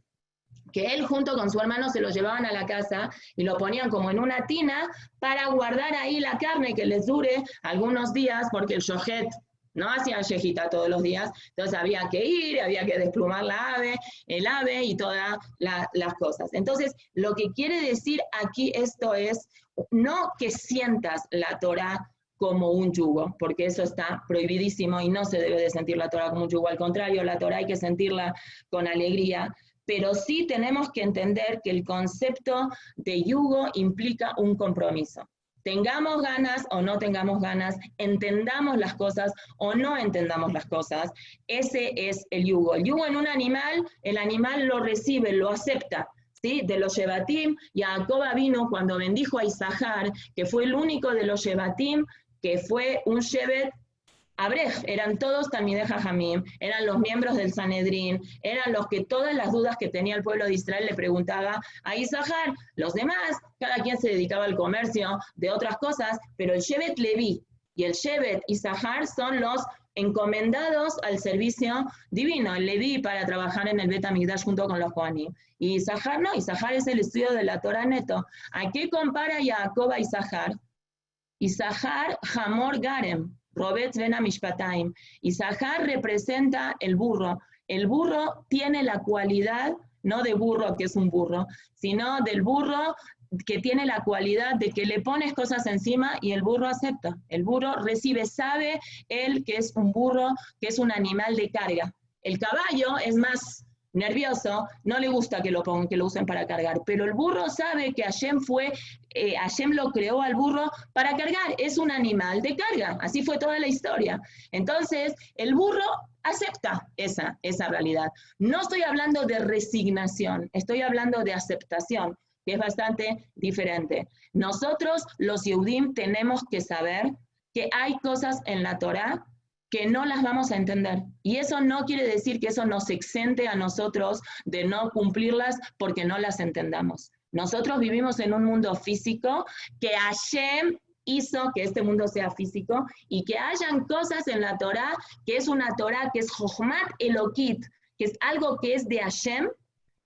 que él junto con su hermano se lo llevaban a la casa y lo ponían como en una tina para guardar ahí la carne que les dure algunos días, porque el shohet no hacía yejita todos los días, entonces había que ir, había que desplumar el ave y todas las cosas. Entonces, lo que quiere decir aquí esto es, no que sientas la Torah como un yugo, porque eso está prohibidísimo y no se debe de sentir la Torah como un yugo, al contrario, la Torah hay que sentirla con alegría, pero sí tenemos que entender que el concepto de yugo implica un compromiso. Tengamos ganas o no tengamos ganas, entendamos las cosas o no entendamos las cosas, ese es el yugo. El yugo en un animal, el animal lo recibe, lo acepta. ¿Sí? De los Shevatim, Jacob vino cuando bendijo a Isahar, que fue el único de los Shevatim que fue un Shevet Abrej, eran todos Talmidei Jajamim, eran los miembros del Sanedrín, eran los que todas las dudas que tenía el pueblo de Israel le preguntaba a Isahar. Los demás, cada quien se dedicaba al comercio de otras cosas, pero el Shevet Leví y el Shevet Isahar son los encomendados al servicio divino, el Leví para trabajar en el Bet HaMikdash junto con los Kohanim. Y Isahar no, Isahar es el estudio de la Torah neto. ¿A qué compara Jacob a Isahar? Isahar Hamor Garem, Robetz Ben Amishpataim. Isahar representa el burro. El burro tiene la cualidad, no de burro que es un burro, sino del burro que tiene la cualidad de que le pones cosas encima y el burro acepta. El burro recibe, sabe él que es un burro, que es un animal de carga. El caballo es más nervioso, no le gusta que lo pongan, que lo usen para cargar, pero el burro sabe que Hashem lo creó al burro para cargar, es un animal de carga, así fue toda la historia. Entonces, el burro acepta esa realidad. No estoy hablando de resignación, estoy hablando de aceptación, que es bastante diferente. Nosotros, los Yehudim, tenemos que saber que hay cosas en la Torá que no las vamos a entender. Y eso no quiere decir que eso nos exente a nosotros de no cumplirlas porque no las entendamos. Nosotros vivimos en un mundo físico que Hashem hizo que este mundo sea físico y que hayan cosas en la Torá que es una Torá que es Jochmat Elokit, que es algo que es de Hashem,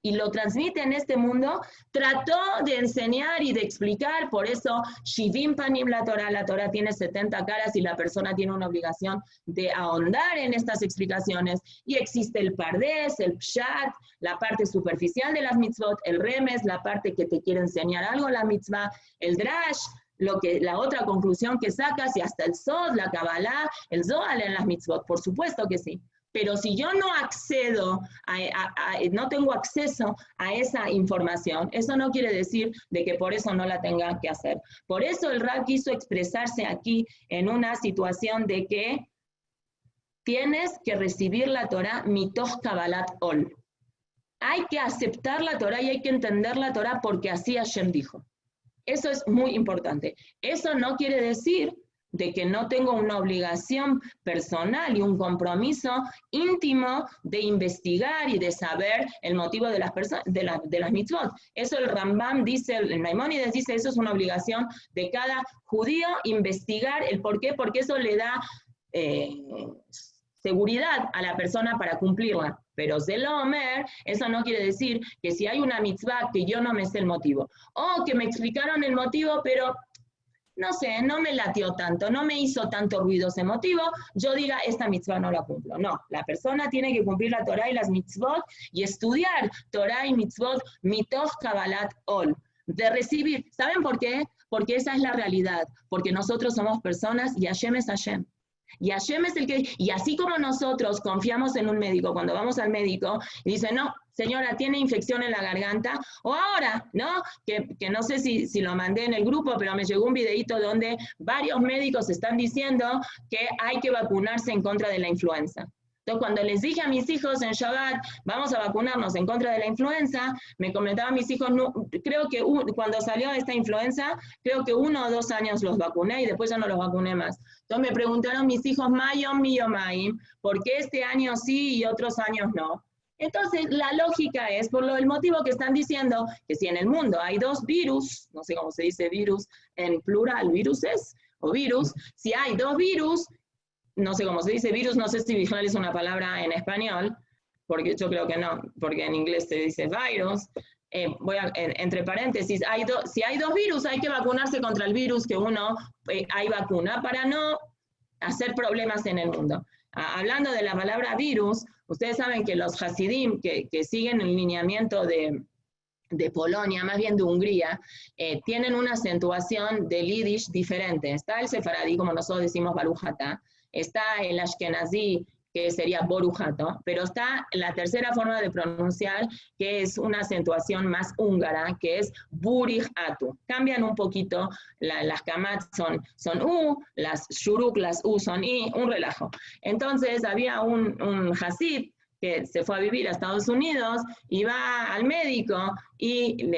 y lo transmite en este mundo, trató de enseñar y de explicar, por eso Shivim Panim la Torah tiene 70 caras y la persona tiene una obligación de ahondar en estas explicaciones, y existe el Pardes, el Pshat, la parte superficial de las mitzvot, el Remes, la parte que te quiere enseñar algo la mitzvah, el Drash, la otra conclusión que sacas, y hasta el Sod, la Kabbalah, el Zohar en las mitzvot, por supuesto que sí. Pero si yo no accedo, no tengo acceso a esa información, eso no quiere decir de que por eso no la tenga que hacer. Por eso el Rab quiso expresarse aquí en una situación de que tienes que recibir la Torah mitoch Kabbalat ol. Hay que aceptar la Torah y hay que entender la Torah porque así Hashem dijo. Eso es muy importante. Eso no quiere decir de que no tengo una obligación personal y un compromiso íntimo de investigar y de saber el motivo de las mitzvot. Eso el Rambam dice, el Maimónides dice, eso es una obligación de cada judío, investigar el por qué, porque eso le da seguridad a la persona para cumplirla. Pero Zelomer, eso no quiere decir que si hay una mitzvah que yo no me sé el motivo, o que me explicaron el motivo, pero no sé, no me latió tanto, no me hizo tanto ruido ese motivo, yo diga, esta mitzvah no la cumplo. No, la persona tiene que cumplir la Torah y las mitzvot y estudiar Torah y mitzvot mitoch Kabbalat ol, de recibir. ¿Saben por qué? Porque esa es la realidad, porque nosotros somos personas y Hashem es Hashem. Y Hashem es el que, y así como nosotros confiamos en un médico, cuando vamos al médico y dice, no, señora, tiene infección en la garganta, o ahora, ¿no? Que no sé si lo mandé en el grupo, pero me llegó un videito donde varios médicos están diciendo que hay que vacunarse en contra de la influenza. Entonces, cuando les dije a mis hijos en Shabbat, vamos a vacunarnos en contra de la influenza, me comentaban mis hijos, no, creo que cuando salió esta influenza, creo que 1 o 2 años los vacuné y después ya no los vacuné más. Entonces me preguntaron mis hijos, Mayom, Miyomayim, ¿por qué este año sí y otros años no? Entonces, la lógica es, por el motivo que están diciendo, que si en el mundo hay 2 virus, no sé cómo se dice virus en plural, viruses o virus, si hay 2 virus, no sé cómo se dice virus, no sé si virus es una palabra en español, porque yo creo que no, porque en inglés se dice virus. Entre paréntesis, si hay 2 virus, hay que vacunarse contra el virus que hay vacuna para no hacer problemas en el mundo. Hablando de la palabra virus, ustedes saben que los Hasidim, que siguen el lineamiento de Polonia, más bien de Hungría, tienen una acentuación del Yiddish diferente. Está el sefaradí, como nosotros decimos Baruch Atah, está el ashkenazí, que sería Baruch Atah, pero está la tercera forma de pronunciar, que es una acentuación más húngara, que es Burich Atu. Cambian un poquito, las kamat son U, las shuruk, las U son I, un relajo. Entonces había un hasid que se fue a vivir a Estados Unidos y va al médico y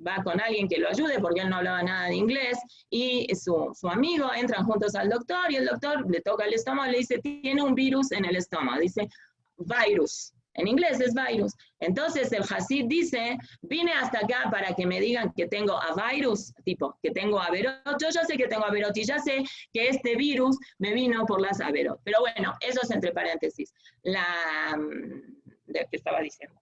va con alguien que lo ayude porque él no hablaba nada de inglés, y su amigo, entran juntos al doctor y el doctor le toca el estómago y le dice, tiene un virus en el estómago, dice virus, en inglés es virus. Entonces el Hasid dice, vine hasta acá para que me digan que tengo a virus, tipo, que tengo averot, yo ya sé que tengo averot y ya sé que este virus me vino por las averot. Pero bueno, eso es entre paréntesis. ¿Qué estaba diciendo?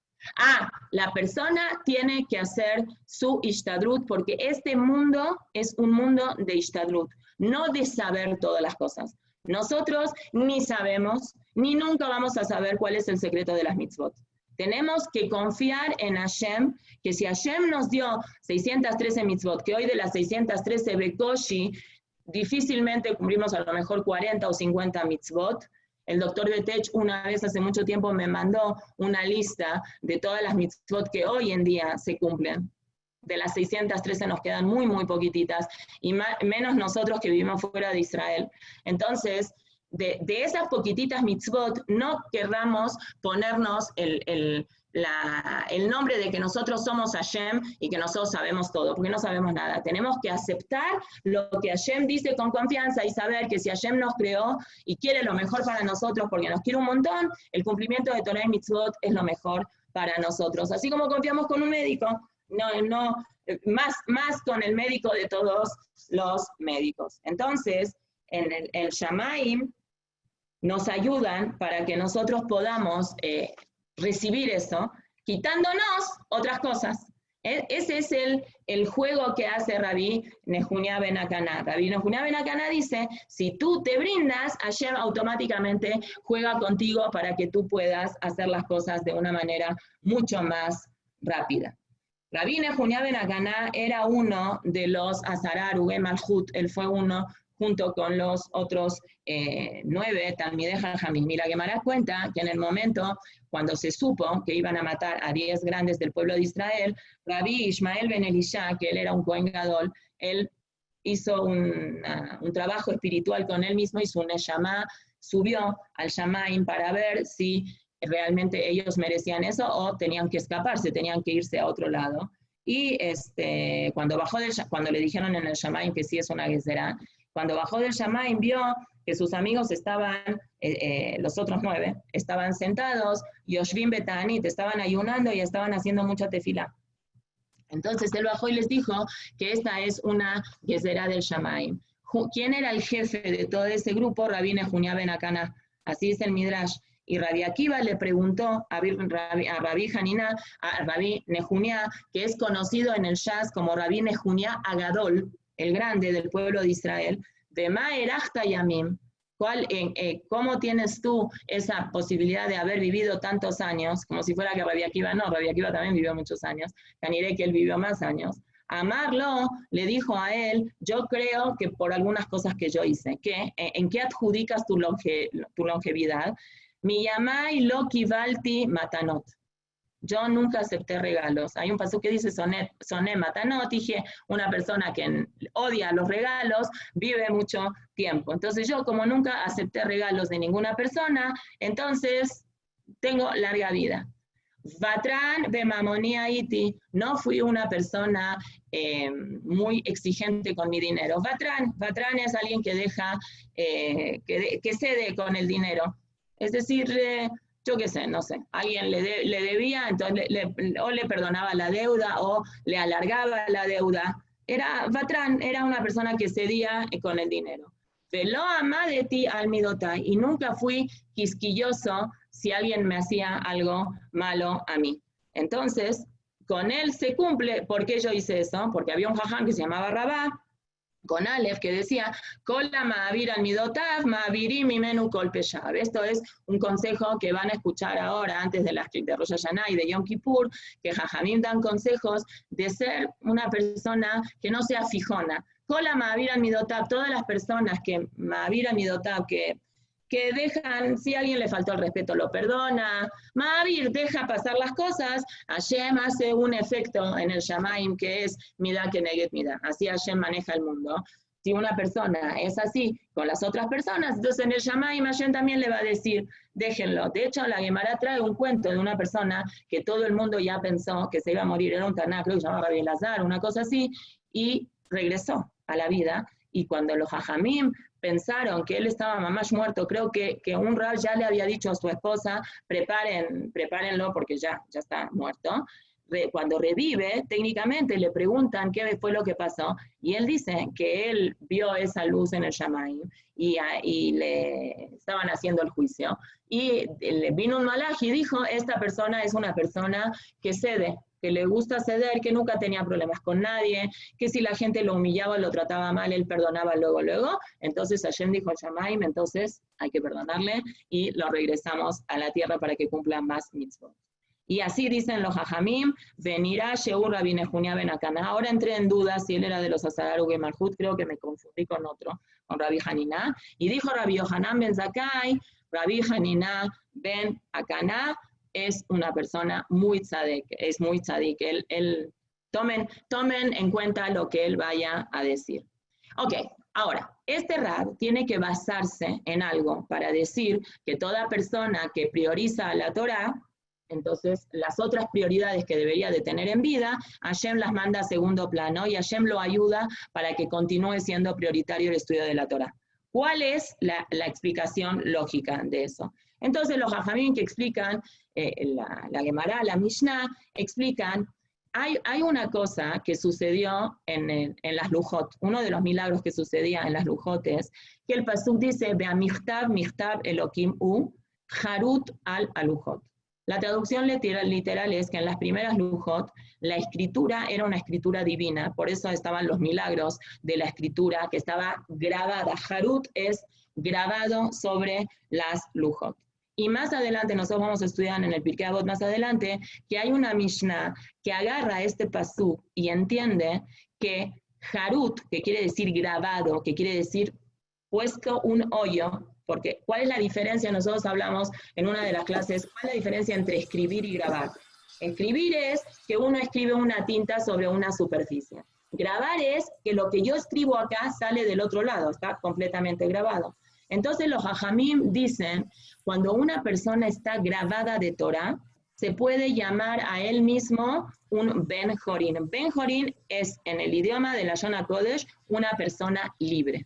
La persona tiene que hacer su ishtadrut porque este mundo es un mundo de ishtadrut, no de saber todas las cosas. Nosotros ni sabemos, ni nunca vamos a saber cuál es el secreto de las mitzvot. Tenemos que confiar en Hashem, que si Hashem nos dio 613 mitzvot, que hoy de las 613 Bekoshi, difícilmente cumplimos a lo mejor 40 o 50 mitzvot, El doctor Betech una vez hace mucho tiempo me mandó una lista de todas las mitzvot que hoy en día se cumplen. De las 613 nos quedan muy, muy poquititas, y menos nosotros que vivimos fuera de Israel. Entonces, de esas poquititas mitzvot, no querramos ponernos el nombre de que nosotros somos Hashem y que nosotros sabemos todo, porque no sabemos nada. Tenemos que aceptar lo que Hashem dice con confianza y saber que si Hashem nos creó y quiere lo mejor para nosotros, porque nos quiere un montón, el cumplimiento de Torah y mitzvot es lo mejor para nosotros. Así como confiamos con un médico, más con el médico de todos los médicos. Entonces, en el Shamaim nos ayudan para que nosotros podamos recibir eso, quitándonos otras cosas. Ese es el juego que hace Rabí Nehunia ben Akaná. Rabí Nehunia ben Akaná dice, si tú te brindas, Hashem automáticamente juega contigo para que tú puedas hacer las cosas de una manera mucho más rápida. Rabí Nehunia ben Akaná era uno de los Azarar Uge Malhut, él fue uno junto con los otros 9 Talmidei Jajamim. Y la Gemara cuenta que en el momento cuando se supo que iban a matar a 10 grandes del pueblo de Israel, Rabí Ishmael ben Elisha, que él era un Kohen Gadol, él hizo un trabajo espiritual con él mismo, hizo un Neshama, subió al Shamaim para ver si realmente ellos merecían eso o tenían que escaparse, tenían que irse a otro lado. Y cuando le dijeron en el Shamaim que sí es una Gezerá, cuando bajó del Shamaim vio que sus amigos estaban, los otros 9, estaban sentados, Yoshvim Betanit, estaban ayunando y estaban haciendo mucha tefilá. Entonces él bajó y les dijo que esta es una Gezerá del Shamaim. ¿Quién era el jefe de todo ese grupo? Rabí Nehunia ben Akaná. Así es el Midrash. Y Rabbi Akiva le preguntó a Rabí Hanina, a Rabí Nehunia, que es conocido en el Shas como Rabí Nehunia Agadol, el grande del pueblo de Israel, de Ma'erachta Yamim, ¿cómo tienes tú esa posibilidad de haber vivido tantos años? Como si fuera que Rabbi Akiva no, Rabbi Akiva también vivió muchos años, Caniré que él vivió más años. Amarlo le dijo a él, yo creo que por algunas cosas que yo hice, ¿en qué adjudicas tu longevidad? Mi yamai lo kivalti matanot. Yo nunca acepté regalos. Hay un pasú que dice soné matanot, dije, una persona que odia los regalos vive mucho tiempo. Entonces yo como nunca acepté regalos de ninguna persona, entonces tengo larga vida. Vatran bemamonía iti, no fui una persona muy exigente con mi dinero. Vatran es alguien que deja, que cede con el dinero. Es decir, yo qué sé, no sé, alguien le debía, entonces o le perdonaba la deuda o le alargaba la deuda. Vatran era una persona que cedía con el dinero. Velo amadeti al midotai, y nunca fui quisquilloso si alguien me hacía algo malo a mí. Entonces, con él se cumple. ¿Por qué yo hice eso? Porque había un jajam que se llamaba Rabá, con Aleph, que decía, Kola ma'avir al midotav, ma'avirim mimenu kol peshav. Esto es un consejo que van a escuchar ahora, antes de Rosh Hashanah y de Yom Kippur, que Jajamim dan consejos de ser una persona que no sea fijona. Kola ma'avir al midotav, todas las personas que ma'avir al midotav, que dejan, si a alguien le faltó el respeto, lo perdona. Ma'avir deja pasar las cosas. Hashem hace un efecto en el Shamaim que es Midá Keneget Midá. Así Hashem maneja el mundo. Si una persona es así con las otras personas, entonces en el Shamaim Hashem también le va a decir, déjenlo. De hecho, la Gemara trae un cuento de una persona que todo el mundo ya pensó que se iba a morir. Era un Taná, creo que se llamaba Rabbi Elazar, una cosa así, y regresó a la vida. Y cuando los Jajamim pensaron que él estaba mamash muerto, creo que un Rab ya le había dicho a su esposa, prepárenlo porque ya está muerto. Cuando revive, técnicamente le preguntan qué fue lo que pasó, y él dice que él vio esa luz en el Shamaim y le estaban haciendo el juicio. Y le vino un malaj y dijo, esta persona es una persona que cede, que le gusta ceder, que nunca tenía problemas con nadie, que si la gente lo humillaba o lo trataba mal, él perdonaba luego. Entonces Hashem dijo al Shamaim, entonces hay que perdonarle y lo regresamos a la tierra para que cumpla más mitzvot. Y así dicen los Jajamim, venirá Sheur Rabí Nehunia ben Akaná. Ahora entré en duda si él era de los Azarar Uge Malhut, creo que me confundí con otro, con Rabí Hanina. Y dijo Rabí Yohanan ben Zakkai, Rabbi Hanina ben Akaná es una persona muy tzadik, es muy tzadik. Tomen en cuenta lo que él vaya a decir. Ok, ahora, este Rab tiene que basarse en algo para decir que toda persona que prioriza a la Torá, entonces las otras prioridades que debería de tener en vida, Hashem las manda a segundo plano y Hashem lo ayuda para que continúe siendo prioritario el estudio de la Torá. ¿Cuál es la explicación lógica de eso? Entonces los Jajamim que explican, la Gemara, la Mishnah, explican, hay una cosa que sucedió en las Lujot, uno de los milagros que sucedía en las Lujot es que el pasuk dice, Be'amichtav michtav Elokim u, Harut al alujot. La traducción literal es que en las primeras Lujot la escritura era una escritura divina, por eso estaban los milagros de la escritura que estaba grabada. Harut es grabado sobre las Lujot. Y más adelante, nosotros vamos a estudiar en el Pirkei Avot más adelante, que hay una Mishnah que agarra este pasuk y entiende que Harut, que quiere decir grabado, que quiere decir puesto un hoyo, porque ¿cuál es la diferencia? Nosotros hablamos en una de las clases, ¿cuál es la diferencia entre escribir y grabar? Escribir es que uno escribe una tinta sobre una superficie. Grabar es que lo que yo escribo acá sale del otro lado, está completamente grabado. Entonces los Jajamim dicen, cuando una persona está grabada de Torah, se puede llamar a él mismo un Ben Jorin. Ben Jorin es, en el idioma de la Lashon HaKodesh, una persona libre.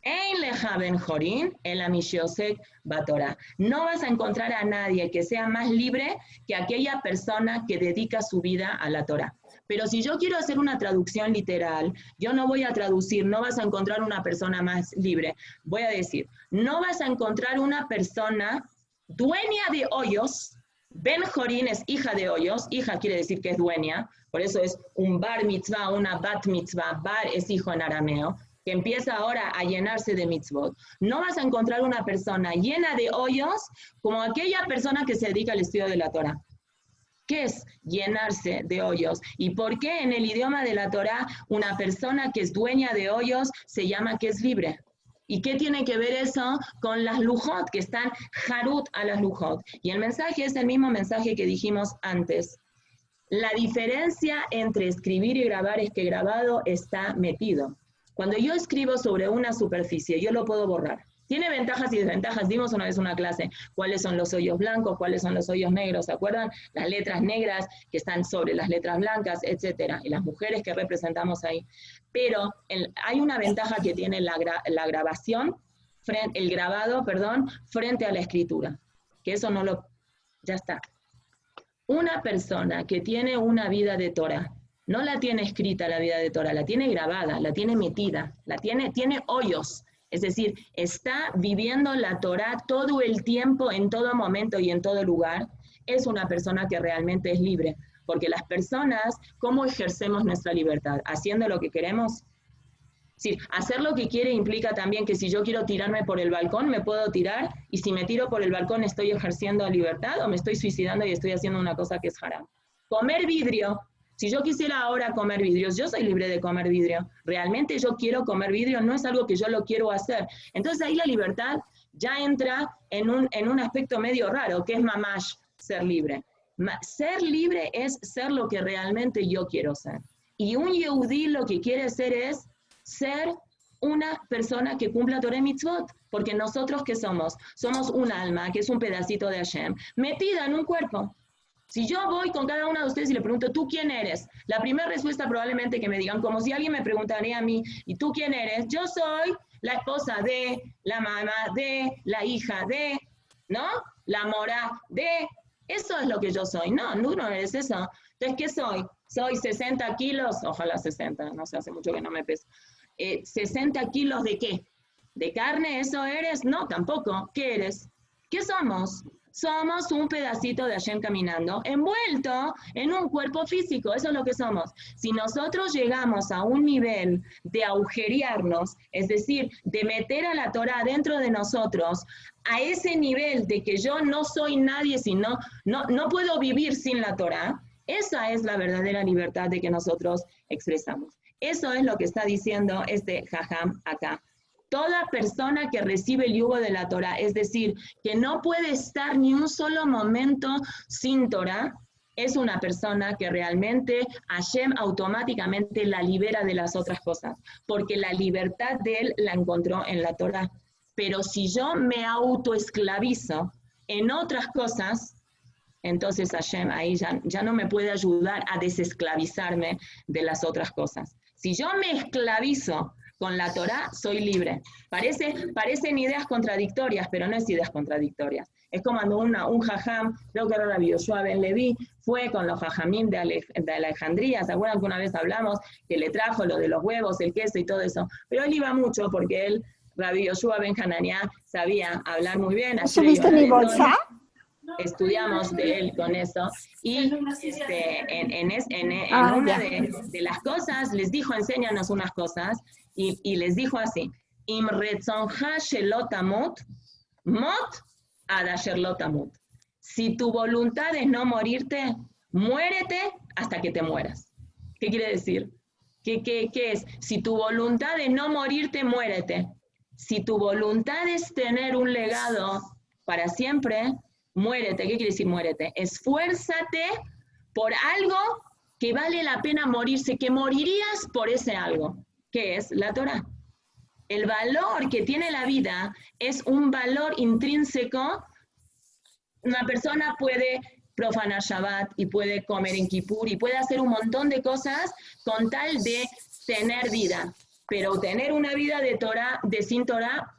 Ein leja Ben Jorin, el Amishiosek Batorah. No vas a encontrar a nadie que sea más libre que aquella persona que dedica su vida a la Torah. Pero si yo quiero hacer una traducción literal, yo no voy a traducir, no vas a encontrar una persona más libre. Voy a decir, no vas a encontrar una persona dueña de hoyos. Ben Jorin es hija de hoyos, hija quiere decir que es dueña, por eso es un bar mitzvah, una bat mitzvah, bar es hijo en arameo, que empieza ahora a llenarse de mitzvot. No vas a encontrar una persona llena de hoyos como aquella persona que se dedica al estudio de la Torah. ¿Qué es llenarse de hoyos? ¿Y por qué en el idioma de la Torah una persona que es dueña de hoyos se llama que es libre? ¿Y qué tiene que ver eso con las lujot, que están harut a las lujot? Y el mensaje es el mismo mensaje que dijimos antes. La diferencia entre escribir y grabar es que grabado está metido. Cuando yo escribo sobre una superficie, yo lo puedo borrar. Tiene ventajas y desventajas. Dimos una vez una clase cuáles son los hoyos blancos, cuáles son los hoyos negros, ¿se acuerdan? Las letras negras que están sobre las letras blancas, etcétera, y las mujeres que representamos ahí. Pero hay una ventaja que tiene la grabación, el grabado, perdón, frente a la escritura, que eso no lo... ya está. Una persona que tiene una vida de Torah, no la tiene escrita la vida de Torah, la tiene grabada, la tiene metida, tiene hoyos. Es decir, está viviendo la Torá todo el tiempo, en todo momento y en todo lugar, es una persona que realmente es libre. Porque las personas, ¿cómo ejercemos nuestra libertad? ¿Haciendo lo que queremos? Sí, hacer lo que quiere implica también que si yo quiero tirarme por el balcón, me puedo tirar, y si me tiro por el balcón, ¿estoy ejerciendo libertad o me estoy suicidando y estoy haciendo una cosa que es haram? Comer vidrio. Si yo quisiera ahora comer vidrios, yo soy libre de comer vidrio. Realmente yo quiero comer vidrio, no es algo que yo lo quiero hacer. Entonces ahí la libertad ya entra en un aspecto medio raro, que es mamash, ser libre. Ser libre es ser lo que realmente yo quiero ser. Y un yehudí lo que quiere ser es ser una persona que cumpla Torah Mitzvot. Porque nosotros, ¿qué somos? Somos un alma, que es un pedacito de Hashem, metida en un cuerpo. Si yo voy con cada una de ustedes y le pregunto, ¿tú quién eres? La primera respuesta probablemente que me digan, como si alguien me preguntaría a mí, ¿y tú quién eres? Yo soy la esposa de, la mamá de, la hija de, ¿no? La mora de, eso es lo que yo soy. No, no eres eso. Entonces, ¿qué soy? Soy 60 kilos, ojalá 60, no sé, hace mucho que no me peso. 60 kilos de qué? ¿De carne eso eres? No, tampoco. ¿Qué eres? ¿Qué somos? Somos un pedacito de Hashem caminando, envuelto en un cuerpo físico, eso es lo que somos. Si nosotros llegamos a un nivel de agujerearnos, es decir, de meter a la Torah dentro de nosotros, a ese nivel de que yo no soy nadie, sino no puedo vivir sin la Torah, esa es la verdadera libertad de que nosotros expresamos. Eso es lo que está diciendo este Jajam acá. Toda persona que recibe el yugo de la Torah, es decir, que no puede estar ni un solo momento sin Torah, es una persona que realmente Hashem automáticamente la libera de las otras cosas, porque la libertad de él la encontró en la Torah. Pero si yo me autoesclavizo en otras cosas, entonces Hashem ahí ya no me puede ayudar a desesclavizarme de las otras cosas. Si yo me esclavizo con la Torah, soy libre. Parecen ideas contradictorias, pero no es ideas contradictorias. Es como cuando un jajam, creo que era Rabbi Yoshua ben Levi, fue con los jajamim de Alejandría. ¿Se acuerdan que una vez hablamos que le trajo lo de los huevos, el queso y todo eso? Pero él iba mucho porque él, Rabbi Yoshua ben Hananiah, sabía hablar muy bien. ¿Subiste mi bolsa? Estudiamos de él con eso, y en una de las cosas les dijo, enséñanos unas cosas, y les dijo así, Im retzonja shelo tamut, mot ad asher lo tamut. Si tu voluntad es no morirte, muérete hasta que te mueras. ¿Qué quiere decir? ¿Qué es? Si tu voluntad es no morirte, muérete. Si tu voluntad es tener un legado para siempre, muérete. ¿Qué quiere decir muérete? Esfuérzate por algo que vale la pena morirse, que morirías por ese algo, que es la Torah. El valor que tiene la vida es un valor intrínseco. Una persona puede profanar Shabbat y puede comer en Kippur y puede hacer un montón de cosas con tal de tener vida. Pero tener una vida de Torah, de sin Torah,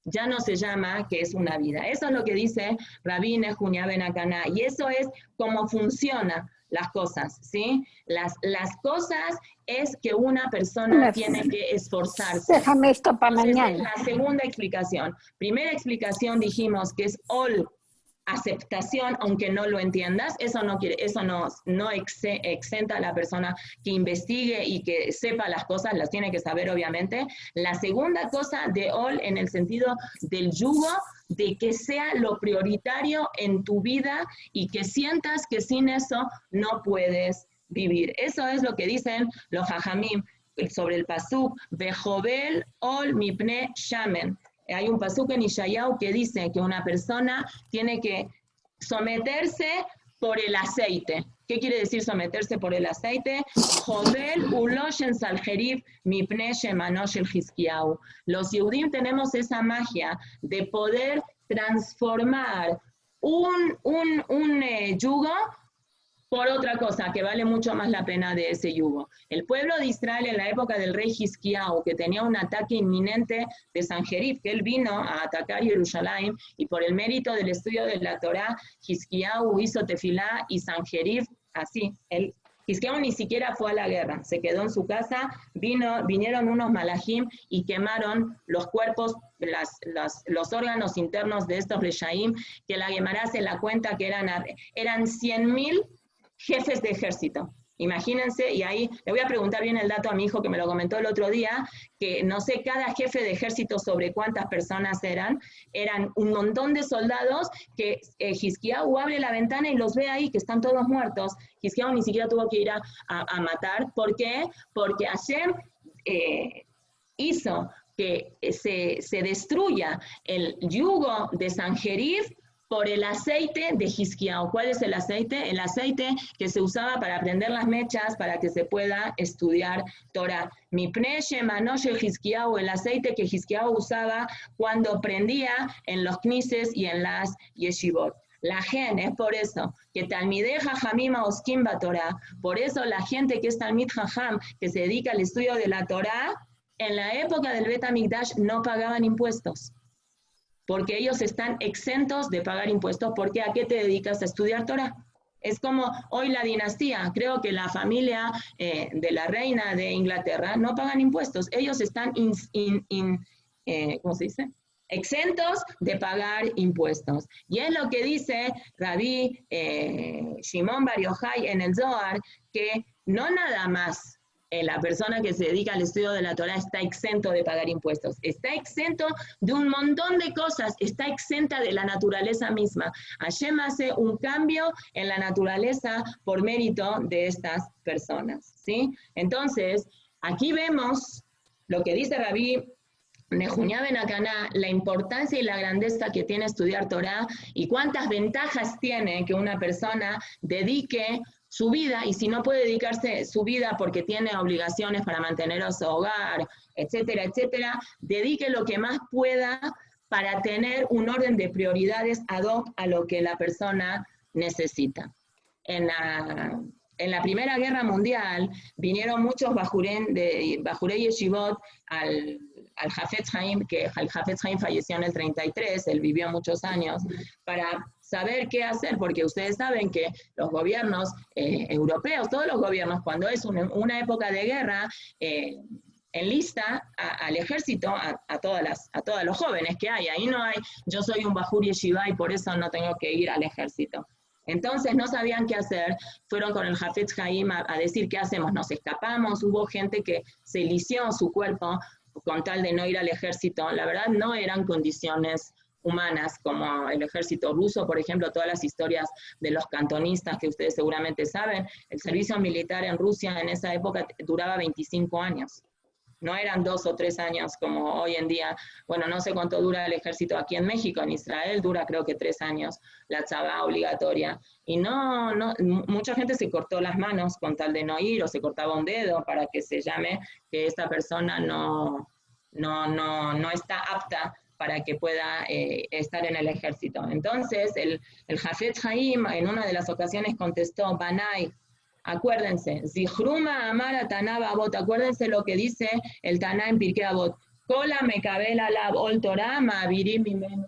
ya no se llama que es una vida. Eso es lo que dice Rabbi Nehunya ben Akaná, y eso es cómo funcionan las cosas, ¿sí? Las cosas es que una persona tiene que esforzarse. Déjame esto para mañana. La segunda explicación. Primera explicación dijimos que es all aceptación, aunque no lo entiendas. Eso no exenta a la persona que investigue y que sepa las cosas, las tiene que saber obviamente. La segunda cosa de all en el sentido del yugo, de que sea lo prioritario en tu vida y que sientas que sin eso no puedes vivir. Eso es lo que dicen los jajamim sobre el pasuk, Bejovel ol mipne shamen. Hay un pasuk en Ishayahu que dice que una persona tiene que someterse por el aceite. ¿Qué quiere decir someterse por el aceite? Jovel uloshen saljerif mipne shemanosh el Hizkiyahu. Los Yehudim tenemos esa magia de poder transformar un yugo por otra cosa que vale mucho más la pena de ese yugo. El pueblo de Israel en la época del rey Hizkiyahu, que tenía un ataque inminente de Sanjerib, que él vino a atacar Jerusalén, y por el mérito del estudio de la Torá, Hizkiyahu hizo tefilá y Sanjerib, así, Hizkiyahu ni siquiera fue a la guerra, se quedó en su casa, vinieron unos malajim y quemaron los cuerpos, los órganos internos de estos reshaim, que la Gemara se la cuenta que eran 100.000 jefes de ejército. Imagínense, y ahí le voy a preguntar bien el dato a mi hijo que me lo comentó el otro día, que no sé cada jefe de ejército sobre cuántas personas eran un montón de soldados que Hizkiyahu abre la ventana y los ve ahí, que están todos muertos. Hizkiyahu ni siquiera tuvo que ir a matar. ¿Por qué? Porque Hashem hizo que se destruya el yugo de Sanjerib por el aceite de Hizkiyahu. ¿Cuál es el aceite? El aceite que se usaba para prender las mechas para que se pueda estudiar Torah. Mipne shemanosh el Hizkiyahu, el aceite que Hizkiyahu usaba cuando prendía en los knises y en las yeshivot. La gente, es por eso que Talmidei Jajamim oskim Torah, por eso la gente que es Talmid Jajam, que se dedica al estudio de la Torah, en la época del Bet HaMikdash no pagaban impuestos, porque ellos están exentos de pagar impuestos, porque ¿a qué te dedicas? A estudiar Torah. Es como hoy la dinastía, creo que la familia de la reina de Inglaterra no pagan impuestos, ellos están, ¿cómo se dice? Exentos de pagar impuestos. Y es lo que dice Rabbi Shimon Bar Yochai en el Zohar, que no nada más la persona que se dedica al estudio de la Torah está exento de pagar impuestos, está exento de un montón de cosas, está exenta de la naturaleza misma. Hashem hace un cambio en la naturaleza por mérito de estas personas, ¿sí? Entonces, aquí vemos lo que dice Rabbi Nejuñá Benacaná, la importancia y la grandeza que tiene estudiar Torah y cuántas ventajas tiene que una persona dedique su vida, y si no puede dedicarse su vida porque tiene obligaciones para mantener a su hogar, etcétera, etcétera, dedique lo que más pueda para tener un orden de prioridades ad hoc a lo que la persona necesita. En la Primera Guerra Mundial vinieron muchos Bajurei Yeshivot al Hafetz Haim, que el Hafetz Haim falleció en el 33, él vivió muchos años, para saber qué hacer, porque ustedes saben que los gobiernos europeos, todos los gobiernos, cuando es una época de guerra, enlista al ejército a todos los jóvenes que hay. Ahí no hay, yo soy un Bajur Yeshiva y por eso no tengo que ir al ejército. Entonces no sabían qué hacer, fueron con el Hafetz Haim a decir qué hacemos, nos escapamos, hubo gente que se lició su cuerpo con tal de no ir al ejército. La verdad no eran condiciones humanas como el ejército ruso, por ejemplo, todas las historias de los cantonistas que ustedes seguramente saben, el servicio militar en Rusia en esa época duraba 25 años. No eran 2 o 3 años como hoy en día. Bueno, no sé cuánto dura el ejército aquí en México, en Israel dura creo que 3 años la tzavá obligatoria. Y mucha gente se cortó las manos con tal de no ir, o se cortaba un dedo para que se llame que esta persona no está apta para que pueda estar en el ejército. Entonces, el Hafetz Haim en una de las ocasiones contestó, Banai, acuérdense, Zihruma Amara Tanaba Abot, acuérdense lo que dice el Taná en Pirkei Avot, Kola Mekabel Alab Ol Torah Ma'avirim Mimenu.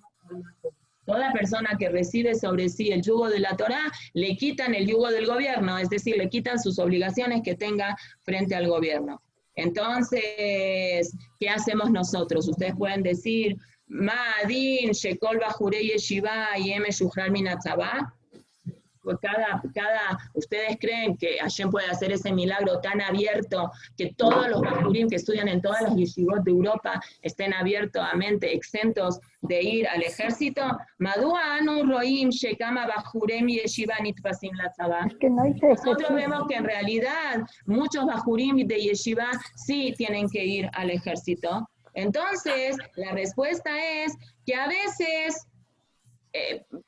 Toda persona que recibe sobre sí el yugo de la Torá, le quitan el yugo del gobierno, es decir, le quitan sus obligaciones que tenga frente al gobierno. Entonces, ¿qué hacemos nosotros? Ustedes pueden decir, Ma'adin, Shekol Bajurei Yeshiva, Yeme Shuhrar Minatzabá. Ustedes creen que Hashem puede hacer ese milagro tan abierto, que todos los bajurim que estudian en todas las yeshivot de Europa estén abiertos a mente, exentos de ir al ejército? Madua anu roim shekama bajurem yeshiva nitpasim latzabá. Es que no hice Nosotros vemos que en realidad muchos bajurim de yeshiva sí tienen que ir al ejército. Entonces, la respuesta es que a veces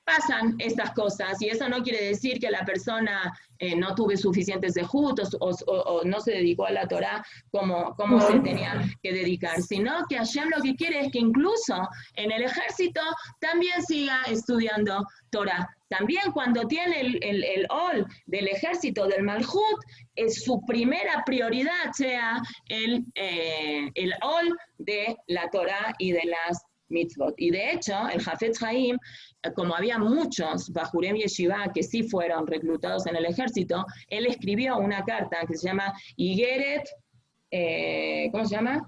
pasan estas cosas, y eso no quiere decir que la persona no tuvo suficientes sejutos o no se dedicó a la Torá como se tenía que dedicar, sino que Hashem lo que quiere es que incluso en el ejército también siga estudiando Torá. También cuando tiene el ol del ejército del Malhut, su primera prioridad sea el ol de la Torá y de las mitzvot. Y de hecho, el Hafetz Haim, como había muchos Bajurem Yeshiva que sí fueron reclutados en el ejército, él escribió una carta que se llama Igeret, ¿cómo se llama?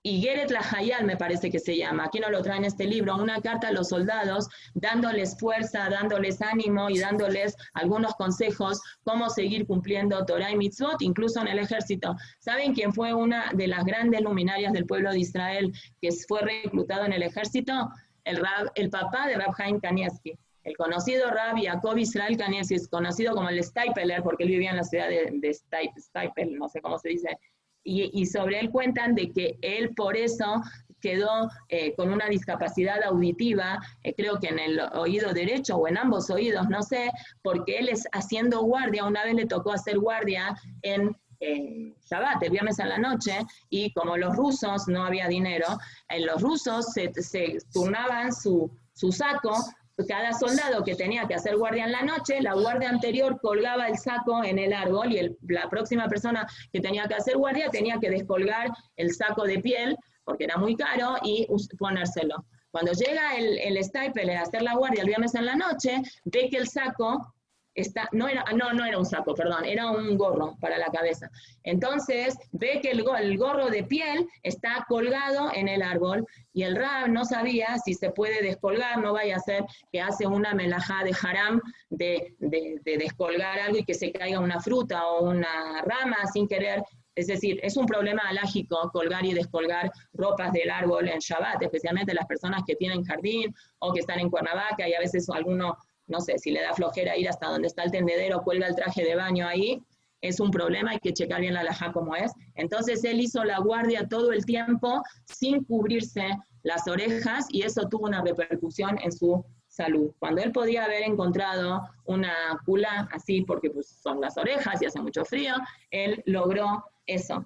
Igeret Lahayal me parece que se llama, aquí no lo traen este libro, una carta a los soldados dándoles fuerza, dándoles ánimo y dándoles algunos consejos cómo seguir cumpliendo Torah y Mitzvot, incluso en el ejército. ¿Saben quién fue una de las grandes luminarias del pueblo de Israel que fue reclutado en el ejército? El papá de Rab Chaim Kanievsky, el conocido Rab Yaakov Israel Kanievsky, es conocido como el Steipeler porque él vivía en la ciudad de Steipel, no sé cómo se dice. Y sobre él cuentan de que él por eso quedó con una discapacidad auditiva, creo que en el oído derecho o en ambos oídos, no sé, porque él es haciendo guardia, una vez le tocó hacer guardia en Shabbat, el viernes a la noche, y como los rusos no había dinero, los rusos se turnaban su saco. Cada soldado que tenía que hacer guardia en la noche, la guardia anterior colgaba el saco en el árbol y la próxima persona que tenía que hacer guardia tenía que descolgar el saco de piel, porque era muy caro, y ponérselo. Cuando llega el Steipeler a hacer la guardia el viernes en la noche, ve que el saco no era un saco, perdón, era un gorro para la cabeza. Entonces ve que el gorro de piel está colgado en el árbol y el Rab no sabía si se puede descolgar, no vaya a ser que hace una melajá de haram de descolgar algo y que se caiga una fruta o una rama sin querer. Es decir, es un problema alágico colgar y descolgar ropas del árbol en Shabbat, especialmente las personas que tienen jardín o que están en Cuernavaca y a veces alguno, no sé, si le da flojera ir hasta donde está el tendedero, cuelga el traje de baño ahí, es un problema, hay que checar bien la halajá como es. Entonces él hizo la guardia todo el tiempo sin cubrirse las orejas y eso tuvo una repercusión en su salud. Cuando él podía haber encontrado una kula así, porque pues, son las orejas y hace mucho frío, él logró eso.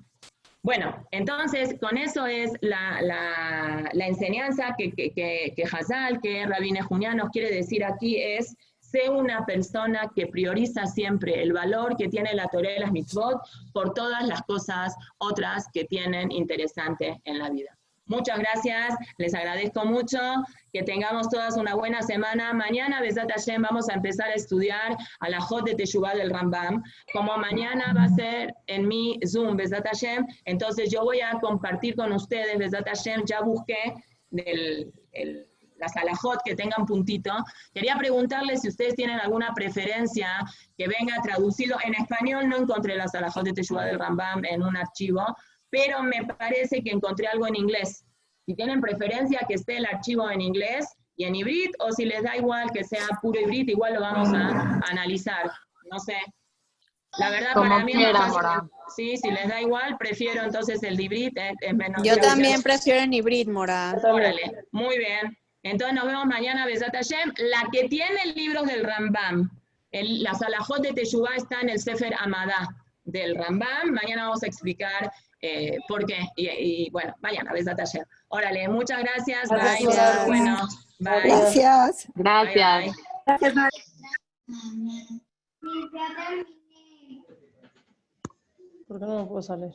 Bueno, entonces con eso es la enseñanza que Hazal, que Rabbi Nehunya nos quiere decir aquí es: sé una persona que prioriza siempre el valor que tiene la Torá y las mitzvot por todas las cosas otras que tienen interesante en la vida. Muchas gracias, les agradezco mucho, que tengamos todas una buena semana. Mañana, Besat Hashem, vamos a empezar a estudiar a la Jot de Teshuvah del Rambam. Como mañana va a ser en mi Zoom, Besat Hashem, entonces yo voy a compartir con ustedes, Besat Hashem, ya busqué las alajot que tengan puntito. Quería preguntarles si ustedes tienen alguna preferencia que venga traducido en español. No encontré las alajot de Teshuvah del Rambam en un archivo, pero me parece que encontré algo en inglés. Si tienen preferencia que esté el archivo en inglés y en hibrit, o si les da igual que sea puro hibrit, igual lo vamos a analizar. No sé. La verdad, Como para mí es más quiera, fácil. Sí, si les da igual, prefiero entonces el hibrit, es menos. Yo también prefiero en hibrit, Mora. Órale, muy bien. Entonces nos vemos mañana, Besat Hashem. La que tiene libros del Rambam, las alajot de Teshuvah está en el Sefer Amadá del Rambam. Mañana vamos a explicar por qué. Y bueno, mañana, Besat Hashem. Órale, muchas gracias. Gracias. Bye. Todo bueno. Bye. Gracias. Gracias. Bye, bye. ¿Por qué no me puedo salir?